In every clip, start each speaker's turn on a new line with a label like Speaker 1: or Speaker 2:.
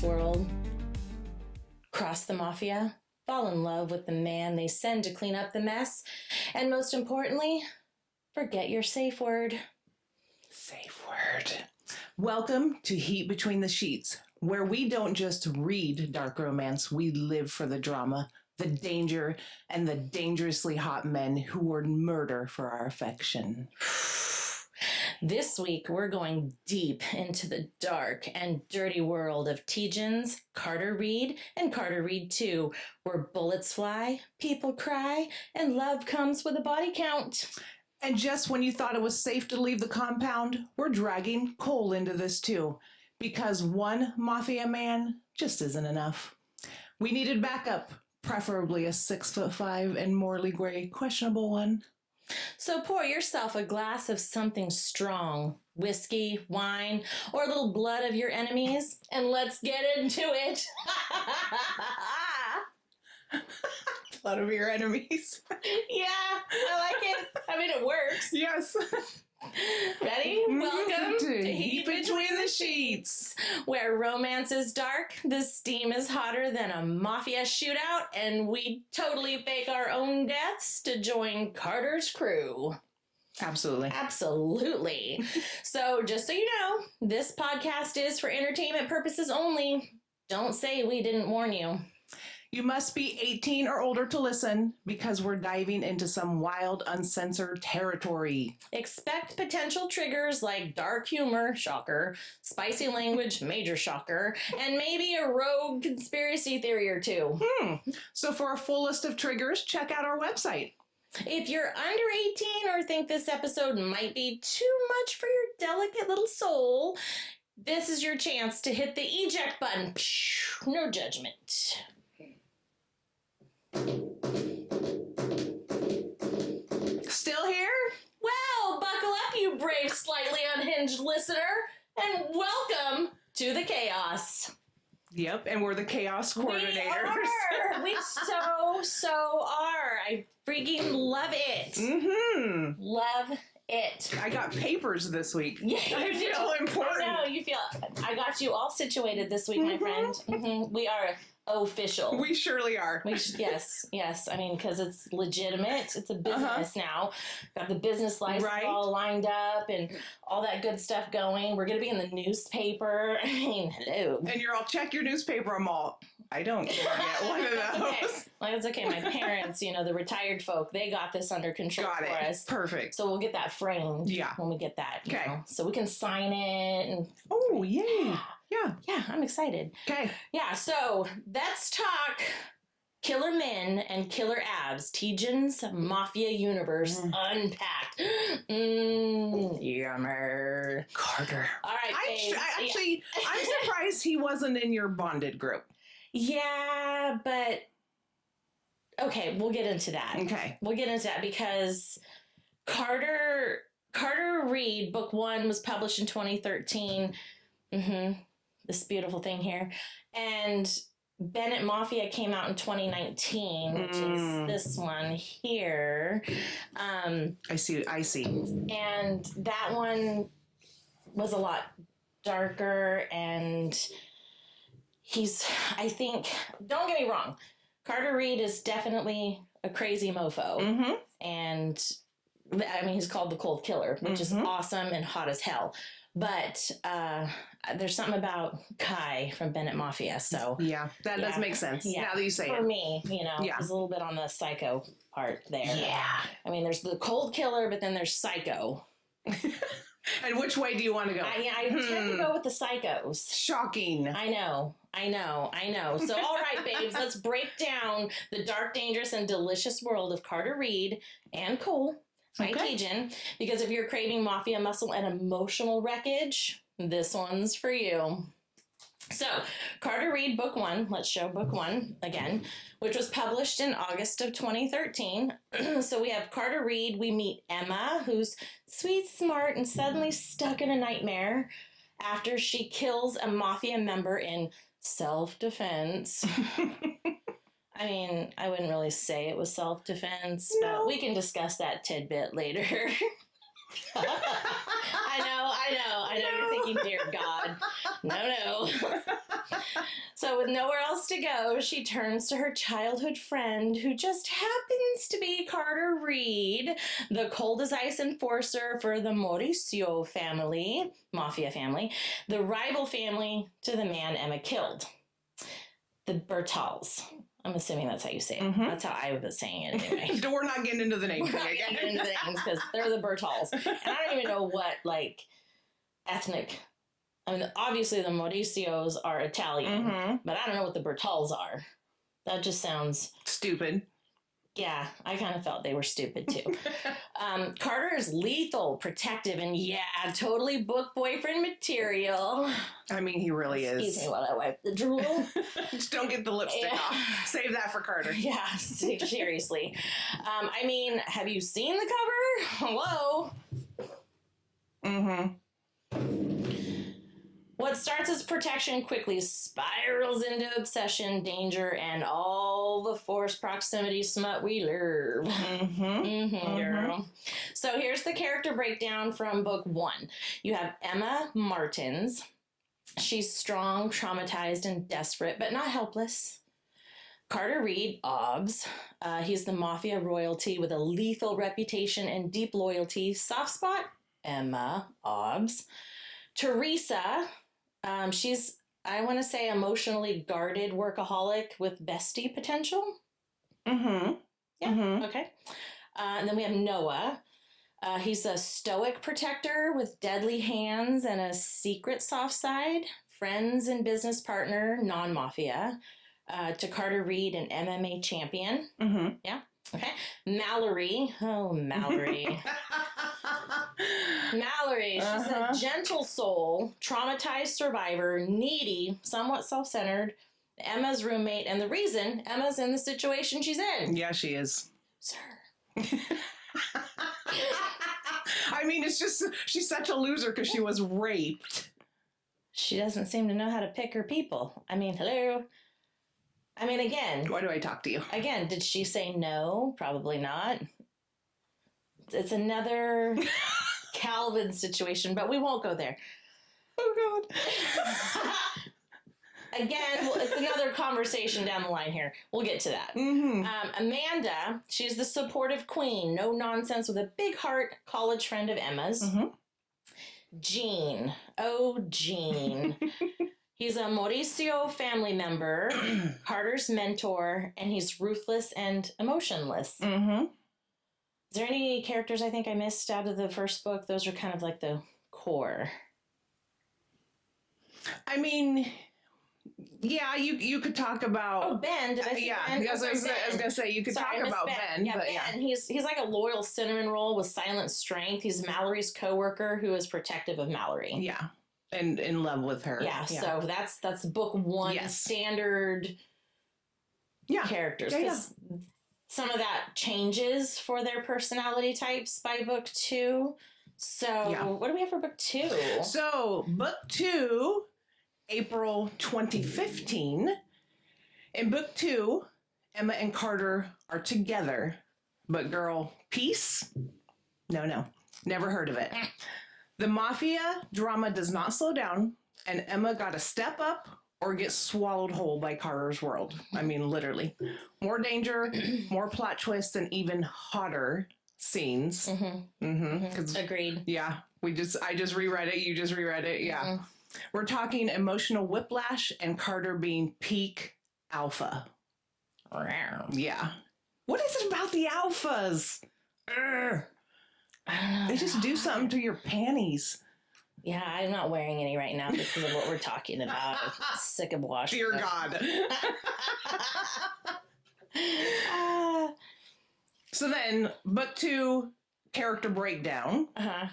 Speaker 1: this world. Cross the mafia, fall in love with the man they send to clean up the mess, and most importantly, forget your safe word.
Speaker 2: Safe word. Welcome to Heat Between the Sheets, where we don't just read dark romance, we live for the drama, the danger, and the dangerously hot men who would murder for our affection.
Speaker 1: This week, we're going deep into the dark and dirty world of Tijan Carter Reed and Carter Reed 2, where bullets fly, people cry, and love comes with a body count.
Speaker 2: And just when you thought it was safe to leave the compound, we're dragging Cole into this too, because one mafia man just isn't enough. We needed backup, preferably a 6'5" and morally gray questionable one.
Speaker 1: So pour yourself a glass of something strong, whiskey, wine, or a little blood of your enemies, and let's get into it.
Speaker 2: Blood of your enemies.
Speaker 1: Yeah, I like it. I mean, it works.
Speaker 2: Yes.
Speaker 1: Ready? Welcome
Speaker 2: to Heat Between the Sheets,
Speaker 1: where romance is dark, the steam is hotter than a mafia shootout, and we totally fake our own deaths to join Carter's crew. Absolutely. So just so you know, this podcast is for entertainment purposes only. Don't say we didn't warn you.
Speaker 2: You must be 18 or older to listen, because we're diving into some wild, uncensored territory.
Speaker 1: Expect potential triggers like dark humor, shocker, spicy language, major shocker, and maybe a rogue conspiracy theory or two.
Speaker 2: So for a full list of triggers, check out our website.
Speaker 1: If you're under 18 or think this episode might be too much for your delicate little soul, this is your chance to hit the eject button. No judgment.
Speaker 2: Still here?
Speaker 1: Well, buckle up, you brave, slightly unhinged listener, and welcome to the chaos.
Speaker 2: Yep, and we're the chaos coordinators.
Speaker 1: We so are. I freaking love it.
Speaker 2: Mm-hmm.
Speaker 1: Love it.
Speaker 2: I got papers this week.
Speaker 1: Yeah,
Speaker 2: I feel important.
Speaker 1: I know, you feel. I got you all situated this week, my friend. Mm-hmm. We are official.
Speaker 2: We surely are.
Speaker 1: Yes. I mean, because it's legitimate. It's a business now. Got the business license all lined up and all that good stuff going. We're going to be in the newspaper. I mean, hello.
Speaker 2: And you're all, check your newspaper. I'm all, I don't get one of those.
Speaker 1: Okay. Like, it's okay. My parents, the retired folk, they got this under control for us.
Speaker 2: Perfect.
Speaker 1: So we'll get that framed when we get that.
Speaker 2: Okay.
Speaker 1: So we can sign it. And
Speaker 2: oh, yay.
Speaker 1: Yeah, I'm excited.
Speaker 2: Okay.
Speaker 1: Yeah, so let's talk Killer Men and Killer Abs, Tijan's Mafia Universe Unpacked. Yummer.
Speaker 2: Carter.
Speaker 1: All right,
Speaker 2: I'm surprised he wasn't in your bonded group.
Speaker 1: Yeah, but okay, we'll get into that.
Speaker 2: Okay.
Speaker 1: We'll get into that because Carter Reed, book 1, was published in 2013. This beautiful thing here. And Bennett Mafia came out in 2019, which is this one here.
Speaker 2: I see.
Speaker 1: And that one was a lot darker, and I think, don't get me wrong, Carter Reed is definitely a crazy mofo. And I mean, he's called the Cold Killer, which is awesome and hot as hell. But there's something about Kai from Bennett Mafia, so...
Speaker 2: Yeah, that does make sense, now that you say it.
Speaker 1: For me, he's a little bit on the psycho part there.
Speaker 2: Yeah.
Speaker 1: I mean, there's the Cold Killer, but then there's Psycho.
Speaker 2: And which way do you want to go?
Speaker 1: I tend to go with the psychos.
Speaker 2: Shocking.
Speaker 1: I know. So, all right, babes, let's break down the dark, dangerous, and delicious world of Carter Reed and Cole. By Tijan, because if you're craving mafia muscle and emotional wreckage, this one's for you. So, Carter Reed, book 1, let's show book 1 again, which was published in August of 2013. So we have Carter Reed, we meet Emma, who's sweet, smart, and suddenly stuck in a nightmare after she kills a mafia member in self-defense. I mean, I wouldn't really say it was self-defense, but we can discuss that tidbit later. I know. You're thinking, dear God. No. So with nowhere else to go, she turns to her childhood friend, who just happens to be Carter Reed, the cold as ice enforcer for the Mauricio family, mafia family, the rival family to the man Emma killed, the Bertals. I'm assuming that's how you say it.
Speaker 2: Mhm.
Speaker 1: That's how I was saying it anyway.
Speaker 2: We're not getting into the name
Speaker 1: We're
Speaker 2: thing
Speaker 1: not
Speaker 2: again.
Speaker 1: getting into the names because they're the Bertals. And I don't even know what, like, ethnic. I mean, obviously the Mauricios are Italian,
Speaker 2: Mhm.
Speaker 1: but I don't know what the Bertals are. That just sounds
Speaker 2: Stupid.
Speaker 1: Yeah, I kind of felt they were stupid too. Carter is lethal, protective, and totally book boyfriend material.
Speaker 2: I mean, he really
Speaker 1: Excuse
Speaker 2: is.
Speaker 1: me while I wipe the drool.
Speaker 2: Just don't get the lipstick off. Save that for Carter.
Speaker 1: Yeah, seriously. I mean, have you seen the cover? Hello.
Speaker 2: Mm-hmm.
Speaker 1: What starts as protection quickly spirals into obsession, danger, and all the forced proximity smut we love.
Speaker 2: Mm-hmm.
Speaker 1: Girl. So here's the character breakdown from book 1. You have Emma Martins. She's strong, traumatized, and desperate, but not helpless. Carter Reed, Obbs. He's the mafia royalty with a lethal reputation and deep loyalty. Soft spot, Emma Obbs. Teresa. She's, I want to say, emotionally guarded workaholic with bestie potential.
Speaker 2: Mm-hmm.
Speaker 1: Yeah.
Speaker 2: Mm-hmm.
Speaker 1: Okay. And then we have Noah. He's a stoic protector with deadly hands and a secret soft side. Friends and business partner, non-mafia. To Carter Reed, an MMA champion.
Speaker 2: Mm-hmm.
Speaker 1: Yeah. Okay. Mallory. Oh, Mallory. Mallory, she's a gentle soul, traumatized survivor, needy, somewhat self-centered, Emma's roommate, and the reason Emma's in the situation she's in.
Speaker 2: Yeah, she is.
Speaker 1: Sir.
Speaker 2: I mean, it's just, she's such a loser because she was raped.
Speaker 1: She doesn't seem to know how to pick her people. I mean, hello. I mean, again.
Speaker 2: Why do I talk to you?
Speaker 1: Again, did she say no? Probably not. It's another Calvin situation, but we won't go there.
Speaker 2: Oh, God.
Speaker 1: Again, it's another conversation down the line here. We'll get to that.
Speaker 2: Mm-hmm.
Speaker 1: Amanda, she's the supportive queen, no nonsense with a big heart, college friend of Emma's.
Speaker 2: Mm-hmm.
Speaker 1: Gene. Oh, Gene. He's a Mauricio family member, Carter's mentor, and he's ruthless and emotionless.
Speaker 2: Mm-hmm.
Speaker 1: Is there any characters I think I missed out of the first book? Those are kind of like the core.
Speaker 2: I mean, yeah, you could talk about.
Speaker 1: Oh, Ben. Did I say Ben?
Speaker 2: I was going to say, you could talk about Ben.
Speaker 1: Yeah,
Speaker 2: but
Speaker 1: Ben.
Speaker 2: yeah.
Speaker 1: He's like a loyal cinnamon roll with silent strength. He's Mallory's coworker who is protective of Mallory.
Speaker 2: Yeah. And in love with her.
Speaker 1: Yeah, so that's book 1 standard characters.
Speaker 2: Yeah.
Speaker 1: Some of that changes for their personality types by book 2. So what do we have for book 2?
Speaker 2: So book 2, April 2015. In book 2, Emma and Carter are together. But girl, peace? No. Never heard of it. The mafia drama does not slow down, and Emma got to step up or get swallowed whole by Carter's world. I mean, literally. More danger, more plot twists, and even hotter scenes.
Speaker 1: Mm-hmm.
Speaker 2: Mm-hmm.
Speaker 1: Agreed.
Speaker 2: Yeah, I just reread it. You just reread it. Yeah.
Speaker 1: Mm-hmm.
Speaker 2: We're talking emotional whiplash and Carter being peak alpha. Yeah. What is it about the alphas? Urgh.
Speaker 1: I don't know.
Speaker 2: They just do something to your panties.
Speaker 1: Yeah, I'm not wearing any right now because of what we're talking about. I'm sick of washing.
Speaker 2: Dear God. So then, book 2, character breakdown.
Speaker 1: Uh-huh.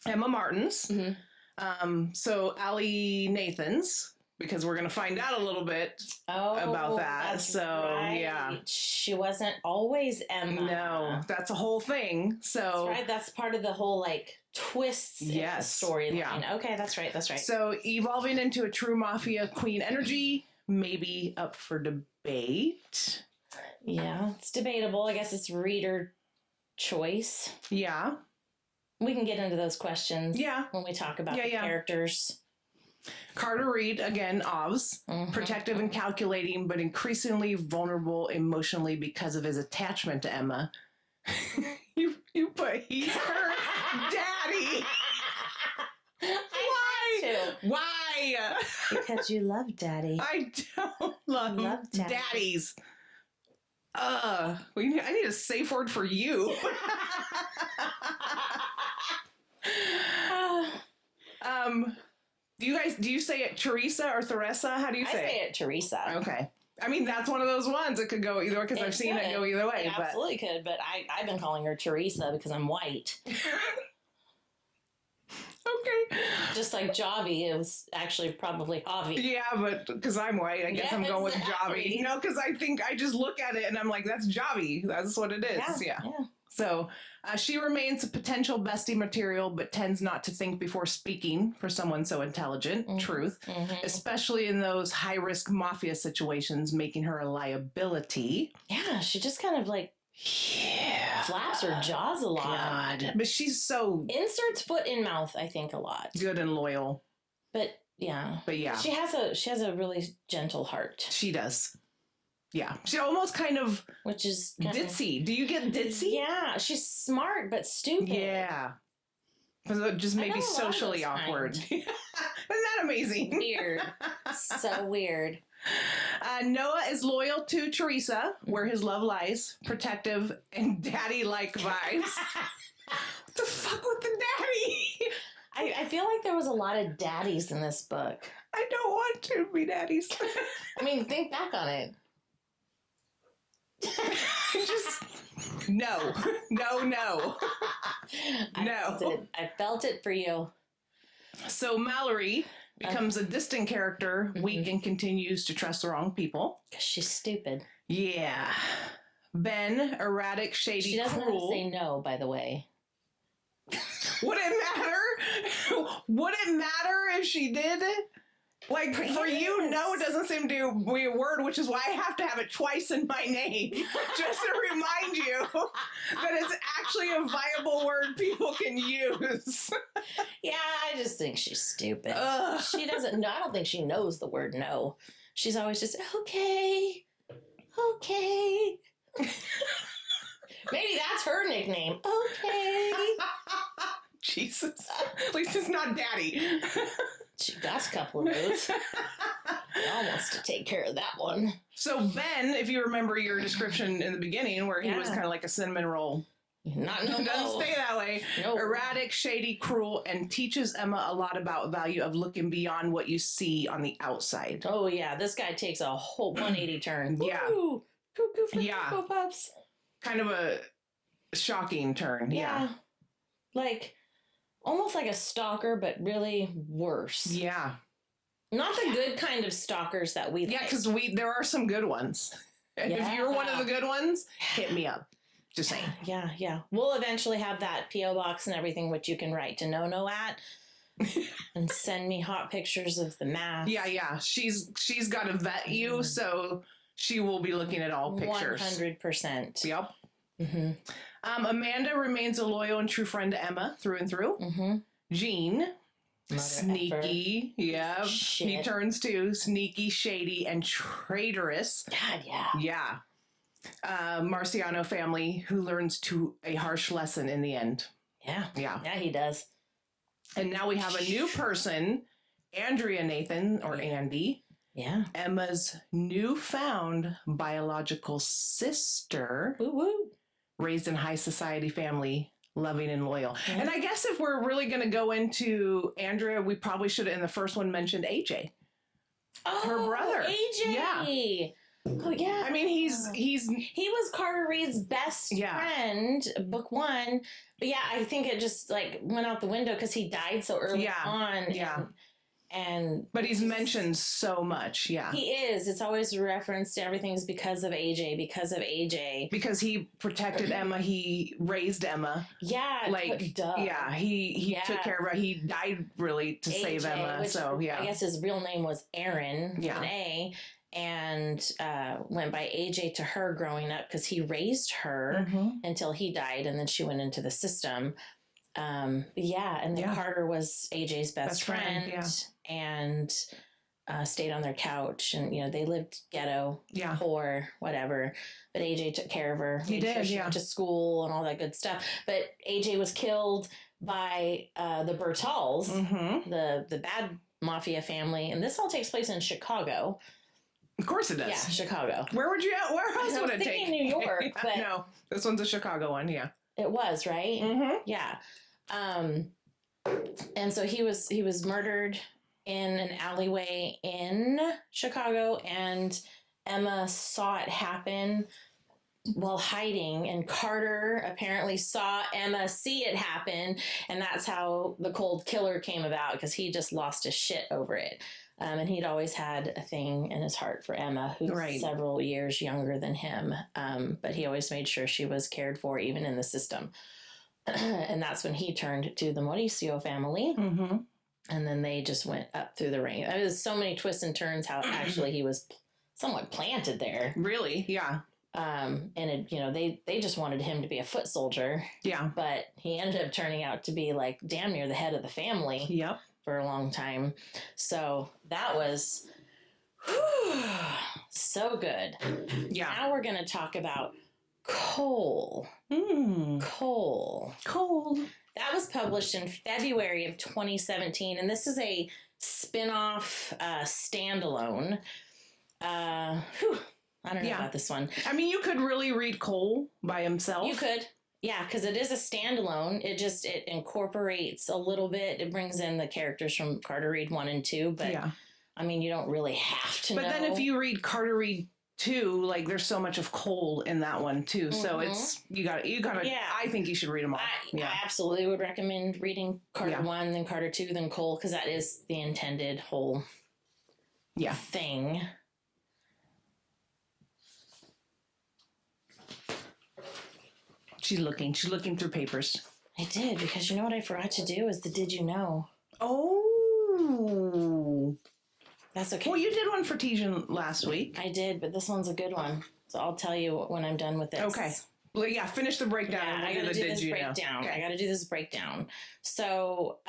Speaker 2: Emma Martins.
Speaker 1: Mm-hmm.
Speaker 2: So Allie Nathans, because we're going to find out a little bit about that. So,
Speaker 1: right.
Speaker 2: yeah.
Speaker 1: She wasn't always Emma.
Speaker 2: No, that's a whole thing. So,
Speaker 1: that's right. That's part of the whole, like, twists in the storyline. Yeah. Okay, that's right.
Speaker 2: So, evolving into a true mafia queen energy, maybe up for debate.
Speaker 1: Yeah, it's debatable. I guess it's reader choice.
Speaker 2: Yeah.
Speaker 1: We can get into those questions
Speaker 2: when
Speaker 1: we talk about the characters.
Speaker 2: Carter Reed, again, OVS, protective and calculating, but increasingly vulnerable emotionally because of his attachment to Emma. you put he's her daddy. Why?
Speaker 1: Because you love daddy.
Speaker 2: I don't love daddies. I need a safe word for you. Do you say it Teresa or Theresa? How do you say it?
Speaker 1: I say it Teresa.
Speaker 2: Okay. I mean, that's one of those ones that could go either way because I've seen it go either way.
Speaker 1: It absolutely could, but I've been calling her Teresa because I'm white.
Speaker 2: Okay.
Speaker 1: Just like Javi, it was actually probably Javi.
Speaker 2: Yeah, but because I'm white, I guess I'm going with Javi. You know, because I just look at it and I'm like, that's Javi. That's what it is. Yeah. So she remains a potential bestie material, but tends not to think before speaking for someone so intelligent. Truth. Especially in those high-risk mafia situations, making her a liability.
Speaker 1: Yeah, she just kind of like flaps her jaws a lot.
Speaker 2: God. But she's so...
Speaker 1: Inserts foot in mouth, I think, a lot.
Speaker 2: Good and loyal.
Speaker 1: But yeah. She has a really gentle heart.
Speaker 2: She does. Yeah. She almost kind of...
Speaker 1: Which is...
Speaker 2: ditzy. Do you get ditzy?
Speaker 1: Yeah. She's smart, but stupid.
Speaker 2: Yeah. Just maybe socially awkward. Isn't that amazing?
Speaker 1: Weird. So weird.
Speaker 2: Noah is loyal to Teresa, where his love lies, protective and daddy-like vibes. What the fuck with the daddy?
Speaker 1: I feel like there was a lot of daddies in this book.
Speaker 2: I don't want to be daddies.
Speaker 1: I mean, think back on it.
Speaker 2: Just no.
Speaker 1: I felt it for you.
Speaker 2: So Mallory becomes a distant character, weak, and continues to trust the wrong people.
Speaker 1: Because she's stupid.
Speaker 2: Yeah. Ben, erratic, shady,
Speaker 1: she doesn't
Speaker 2: cruel.
Speaker 1: Have to say no, by the way.
Speaker 2: Would it matter? Would it matter if she did? Like, for you, no, it doesn't seem to be a word, which is why I have to have it twice in my name, just to remind you that it's actually a viable word people can use.
Speaker 1: Yeah, I just think she's stupid. She doesn't know. I don't think she knows the word no. She's always just, okay. Maybe that's her nickname. Okay.
Speaker 2: Jesus. At least it's not daddy.
Speaker 1: She got a couple of those. Al wants to take care of that one.
Speaker 2: So Ben, if you remember your description in the beginning, where he was kind of like a cinnamon roll. Doesn't stay that way. No. Erratic, shady, cruel, and teaches Emma a lot about value of looking beyond what you see on the outside.
Speaker 1: Oh yeah, this guy takes a whole 180 turn.
Speaker 2: Yeah.
Speaker 1: Woo! Cuckoo for Cocoa Puffs.
Speaker 2: Kind of a shocking turn. Yeah.
Speaker 1: Like almost like a stalker, but really worse.
Speaker 2: Yeah.
Speaker 1: Not the good kind of stalkers that we like.
Speaker 2: Yeah, because there are some good ones. And if you're one of the good ones, hit me up. Just saying.
Speaker 1: Yeah. We'll eventually have that P.O. box and everything, which you can write to No-No at. And send me hot pictures of the math.
Speaker 2: Yeah. She's got to vet you, so she will be looking at all pictures.
Speaker 1: 100%.
Speaker 2: Yep. Mm-hmm. Amanda remains a loyal and true friend to Emma through and through. Mm-hmm. Jean, sneaky. Yeah. He turns to sneaky, shady, and traitorous.
Speaker 1: God, yeah.
Speaker 2: Yeah. Marciano family who learns a harsh lesson in the end.
Speaker 1: Yeah, he does.
Speaker 2: And now we have a new person, Andrea Nathan, or Andy.
Speaker 1: Yeah.
Speaker 2: Emma's newfound biological sister.
Speaker 1: Woo-woo.
Speaker 2: Raised in high society family, loving and loyal. Yeah. And I guess if we're really going to go into Andrea, we probably should have in the first one mentioned AJ. Her brother.
Speaker 1: AJ.
Speaker 2: Yeah.
Speaker 1: Oh yeah.
Speaker 2: I mean, he
Speaker 1: was Carter Reed's best friend, book one. But yeah, I think it just like went out the window because he died so early on.
Speaker 2: Yeah.
Speaker 1: But
Speaker 2: he's mentioned so much. Yeah.
Speaker 1: He is. It's always referenced to everything's because of AJ. Because
Speaker 2: he protected Emma. He raised Emma.
Speaker 1: Yeah.
Speaker 2: Like, yeah, he took care of her. He died really to save Emma.
Speaker 1: Which,
Speaker 2: so yeah.
Speaker 1: I guess his real name was Aaron.
Speaker 2: Yeah.
Speaker 1: With an A. And went by AJ to her growing up because he raised her until he died, and then she went into the system. Yeah, and then
Speaker 2: Yeah.
Speaker 1: Carter was AJ's best friend,
Speaker 2: yeah.
Speaker 1: and stayed on their couch, and they lived ghetto,
Speaker 2: Yeah.
Speaker 1: poor, whatever. But AJ took care of her.
Speaker 2: He
Speaker 1: made sure
Speaker 2: did,
Speaker 1: she
Speaker 2: yeah.
Speaker 1: went to school and all that good stuff. But AJ was killed by the Bertals,
Speaker 2: Mm-hmm.
Speaker 1: the bad mafia family, and this all takes place in Chicago.
Speaker 2: Of course it does.
Speaker 1: Yeah, Chicago.
Speaker 2: Where else would it take?
Speaker 1: New York, but
Speaker 2: no, this one's a Chicago one. Yeah.
Speaker 1: it was, right?
Speaker 2: Mm-hmm.
Speaker 1: Yeah. And so he was murdered in an alleyway in Chicago, and Emma saw it happen while hiding, and Carter apparently saw Emma see it happen, and that's how the cold killer came about, because he just lost his shit over it. And he'd always had a thing in his heart for Emma, who's
Speaker 2: Right.
Speaker 1: several years younger than him. But he always made sure she was cared for, even in the system. And that's when he turned to the Mauricio family.
Speaker 2: Mm-hmm. And
Speaker 1: then they just went up through the ranks. There's so many twists and turns how actually he was somewhat planted there.
Speaker 2: Really? Yeah.
Speaker 1: And they just wanted him to be a foot soldier.
Speaker 2: Yeah.
Speaker 1: But he ended up turning out to be like damn near the head of the family.
Speaker 2: Yep.
Speaker 1: For a long time. So that was so good.
Speaker 2: Yeah.
Speaker 1: Now we're going to talk about Cole. Cole. That was published in February of 2017, and this is a spin-off standalone. I don't know about this one.
Speaker 2: I mean, you could really read Cole by himself.
Speaker 1: You could. Yeah, because it is a standalone. It incorporates a little bit. It brings in the characters from Carter Reed 1 and 2, but
Speaker 2: yeah.
Speaker 1: I mean, you don't really have to know.
Speaker 2: But then if you read Carter Reed 2, like there's so much of Cole in that one too. Mm-hmm. So it's you got to yeah. I think you should read them all.
Speaker 1: I absolutely would recommend reading Carter 1, then Carter 2, then Cole, because that is the intended whole thing.
Speaker 2: She's looking through papers.
Speaker 1: I did, because you know what I forgot to do is the Did You Know?
Speaker 2: Oh.
Speaker 1: That's okay.
Speaker 2: Well, you did one for Tijan last week.
Speaker 1: I did, but this one's a good one. So I'll tell you when I'm done with this.
Speaker 2: Okay. Well, yeah, finish the breakdown.
Speaker 1: Yeah, I gotta do this breakdown. Okay. I gotta do this breakdown. So,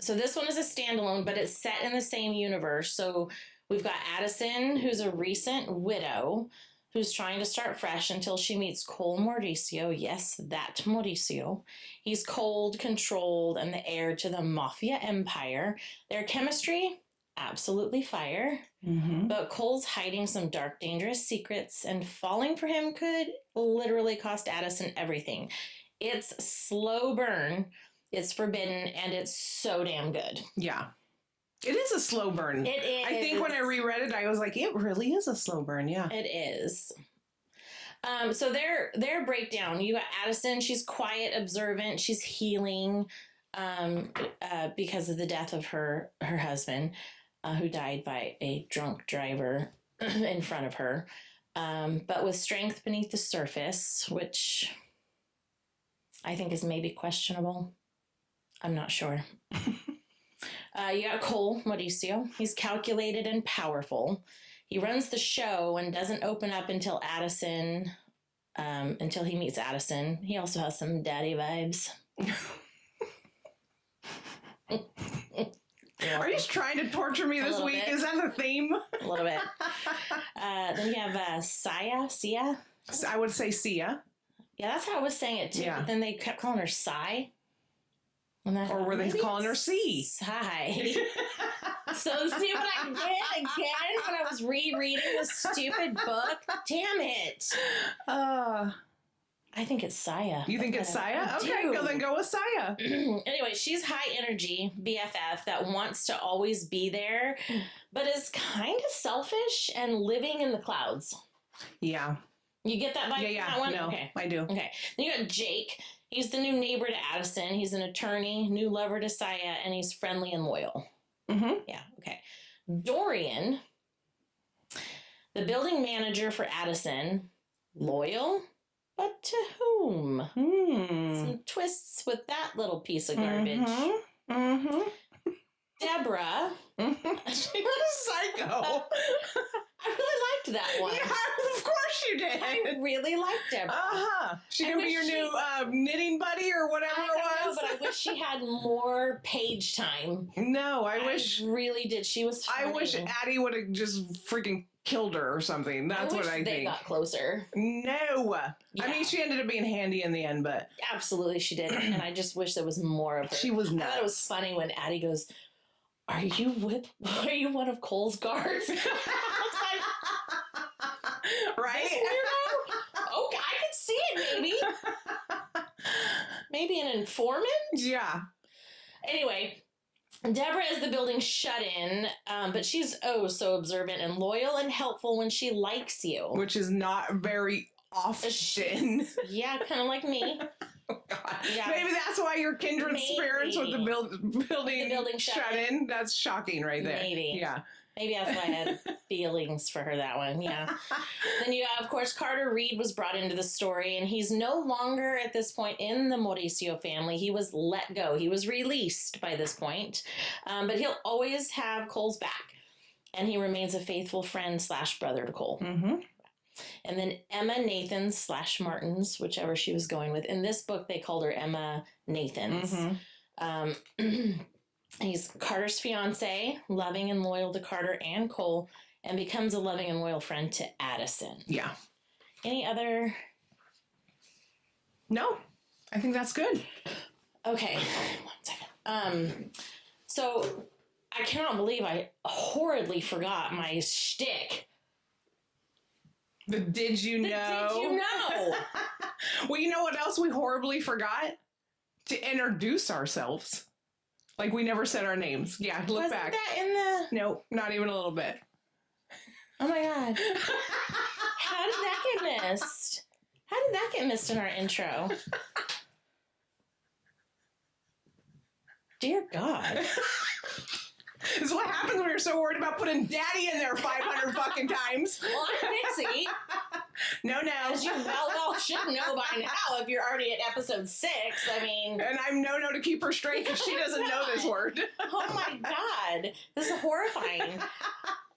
Speaker 1: so this one is a standalone, but it's set in the same universe. So we've got Addison, who's a recent widow, who's trying to start fresh until she meets Cole Mauricio. Yes, that Mauricio. He's cold, controlled, and the heir to the mafia empire. Their chemistry, absolutely fire. Mm-hmm. But Cole's hiding some dark, dangerous secrets, and falling for him could literally cost Addison everything. It's slow burn, it's forbidden, and it's so damn good.
Speaker 2: Yeah. It is a slow burn.
Speaker 1: It is.
Speaker 2: I think when I reread it, I was like, it really is a slow burn. Yeah.
Speaker 1: It is. So their breakdown, you got Addison. She's quiet, observant. She's healing because of the death of her husband, who died by a drunk driver in front of her. But with strength beneath the surface, which I think is maybe questionable. I'm not sure. You got Cole Mauricio. He's calculated and powerful. He runs the show and doesn't open up until until he meets Addison. He also has some daddy vibes.
Speaker 2: Are you trying to torture me this week? Bit. Is that the theme?
Speaker 1: A little bit. Then you have Sia.
Speaker 2: I would say Sia.
Speaker 1: Yeah, that's how I was saying it too. Yeah. But then they kept calling her Sai.
Speaker 2: Or were they calling her C?
Speaker 1: Sai. So see what I did again when I was rereading this stupid book? Damn it. I think it's Saya.
Speaker 2: You think it's Saya? Okay, then go with Saya.
Speaker 1: Anyway, she's high energy BFF that wants to always be there, but is kind of selfish and living in the clouds.
Speaker 2: Yeah.
Speaker 1: You get that vibe?
Speaker 2: Yeah.
Speaker 1: That one?
Speaker 2: No,
Speaker 1: okay.
Speaker 2: I do.
Speaker 1: Okay. Then you got Jake. He's the new neighbor to Addison. He's an attorney, new lover to Saya, and he's friendly and loyal.
Speaker 2: Mm-hmm.
Speaker 1: Yeah, okay. Dorian, the building manager for Addison, loyal, but to whom? Some twists with that little piece of garbage.
Speaker 2: Mm-hmm. Mm-hmm.
Speaker 1: Deborah.
Speaker 2: She's a psycho.
Speaker 1: I really liked that one.
Speaker 2: Yeah, of course you did.
Speaker 1: I really liked Deborah.
Speaker 2: She gonna be your new knitting buddy or whatever
Speaker 1: I
Speaker 2: it
Speaker 1: don't
Speaker 2: was.
Speaker 1: know, but I wish she had more page time.
Speaker 2: No, I wish.
Speaker 1: Really did. She was funny.
Speaker 2: I wish Addie would have just freaking killed her or something. That's what I
Speaker 1: they
Speaker 2: think.
Speaker 1: got closer.
Speaker 2: No.
Speaker 1: Yeah.
Speaker 2: I mean, she ended up being handy in the end, but.
Speaker 1: Absolutely, she did. And I just wish there was more of her.
Speaker 2: She was
Speaker 1: I
Speaker 2: nuts.
Speaker 1: thought it was funny when Addie goes, Are you one of Cole's guards?
Speaker 2: Right?
Speaker 1: This weirdo? Okay, I could see it, maybe. Maybe an informant?
Speaker 2: Yeah.
Speaker 1: Anyway, Deborah is the building shut-in, but she's so observant and loyal and helpful when she likes you.
Speaker 2: Which is not very often.
Speaker 1: Yeah, kind of like me.
Speaker 2: Oh, God.
Speaker 1: Yeah.
Speaker 2: Maybe that's why you're kindred
Speaker 1: Maybe.
Speaker 2: spirits with the building shut in. That's shocking right there.
Speaker 1: Maybe.
Speaker 2: Yeah.
Speaker 1: Maybe that's why I had feelings for her, that one. Yeah. Then you have, of course, Carter Reed was brought into the story, and he's no longer at this point in the Mauricio family. He was let go. He was released by this point. But he'll always have Cole's back, and he remains a faithful friend / brother to Cole.
Speaker 2: Mm-hmm.
Speaker 1: And then Emma Nathans / Martins, whichever she was going with. In this book, they called her Emma Nathans.
Speaker 2: Mm-hmm.
Speaker 1: He's Carter's fiance, loving and loyal to Carter and Cole, and becomes a loving and loyal friend to Addison.
Speaker 2: Yeah.
Speaker 1: Any other?
Speaker 2: No, I think that's good.
Speaker 1: Okay, 1 second. So I cannot believe I horridly forgot my shtick.
Speaker 2: The did you know?
Speaker 1: Did you know?
Speaker 2: Well, you know what else we horribly forgot? To introduce ourselves. Like we never said our names. Yeah, look
Speaker 1: Wasn't
Speaker 2: back.
Speaker 1: that in the?
Speaker 2: Nope, not even a little bit.
Speaker 1: Oh my God! How did that get missed? How did that get missed in our intro? Dear God.
Speaker 2: This is what happens when you're so worried about putting daddy in there 500 fucking times.
Speaker 1: Well, I'm Pixie.
Speaker 2: No.
Speaker 1: As you well should know by now if you're already at episode 6. I mean...
Speaker 2: And I'm no to keep her straight because she doesn't know this word.
Speaker 1: Oh my God. This is horrifying.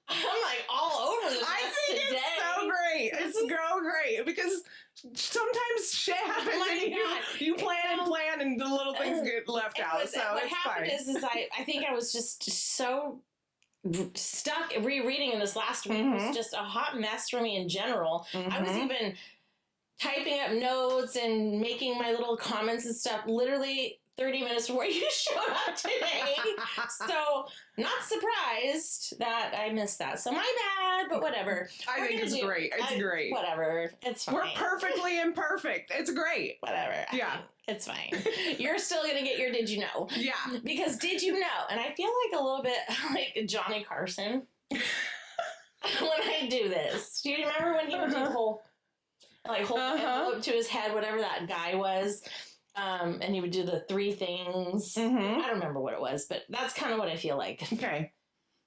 Speaker 1: I'm like all over this today.
Speaker 2: It's so great. It's so great because sometimes shit happens and you plan and the little things get left out. So
Speaker 1: what
Speaker 2: it's
Speaker 1: happened
Speaker 2: fine.
Speaker 1: is I think I was just so stuck rereading in this last week. It was just a hot mess for me in general. I was even typing up notes and making my little comments and stuff literally 30 minutes before you showed up today. So not surprised that I missed that. So my bad, but whatever.
Speaker 2: I think it's great. It's great.
Speaker 1: Whatever. It's fine.
Speaker 2: We're perfectly imperfect. It's great.
Speaker 1: Whatever.
Speaker 2: Yeah.
Speaker 1: It's fine. You're still going to get your did you know.
Speaker 2: Yeah.
Speaker 1: Because did you know? And I feel like a little bit like Johnny Carson when I do this. Do you remember when he would do the whole envelope to his head, whatever that guy was? And he would do the 3 things. I don't remember what it was, but that's kind of what I feel like.
Speaker 2: Okay.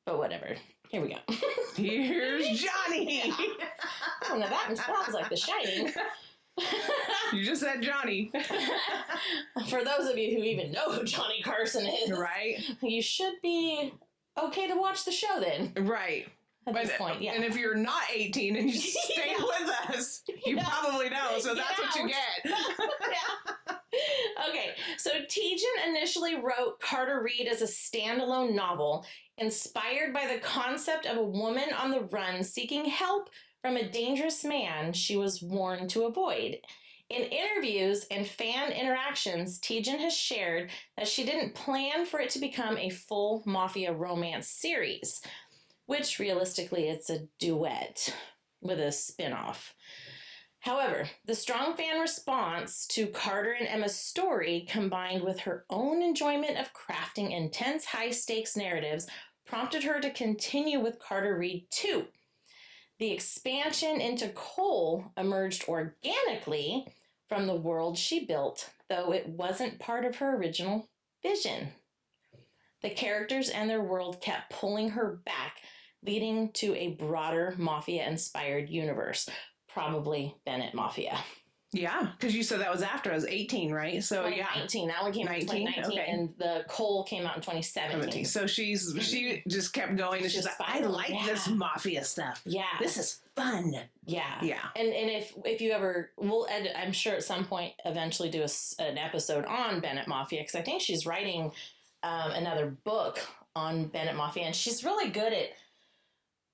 Speaker 1: But whatever. Here we go.
Speaker 2: Here's Johnny.
Speaker 1: Oh, now that sounds like The Shining.
Speaker 2: You just said Johnny.
Speaker 1: For those of you who even know who Johnny Carson is,
Speaker 2: Right.
Speaker 1: you should be okay to watch the show then.
Speaker 2: Right.
Speaker 1: At this point, yeah.
Speaker 2: And if you're not 18 and you stay with us, you probably know. So that's what you get.
Speaker 1: Okay, so Tijan initially wrote Carter Reed as a standalone novel, inspired by the concept of a woman on the run seeking help from a dangerous man she was warned to avoid. In interviews and fan interactions, Tijan has shared that she didn't plan for it to become a full mafia romance series, which realistically it's a duet with a spin-off. However, the strong fan response to Carter and Emma's story, combined with her own enjoyment of crafting intense high-stakes narratives, prompted her to continue with Carter Reed 2. The expansion into Cole emerged organically from the world she built, though it wasn't part of her original vision. The characters and their world kept pulling her back, leading to a broader mafia-inspired universe. Probably Bennett Mafia.
Speaker 2: Yeah, because you said that was after I was 18, right? So
Speaker 1: 2019. That one came out in 2019,
Speaker 2: okay.
Speaker 1: and the Cole came out in 2017.
Speaker 2: So she just kept going, and she's like, I like this mafia stuff.
Speaker 1: Yeah,
Speaker 2: this is fun.
Speaker 1: Yeah,
Speaker 2: yeah.
Speaker 1: And if you ever, I'm sure at some point eventually do an episode on Bennett Mafia, because I think she's writing another book on Bennett Mafia, and she's really good at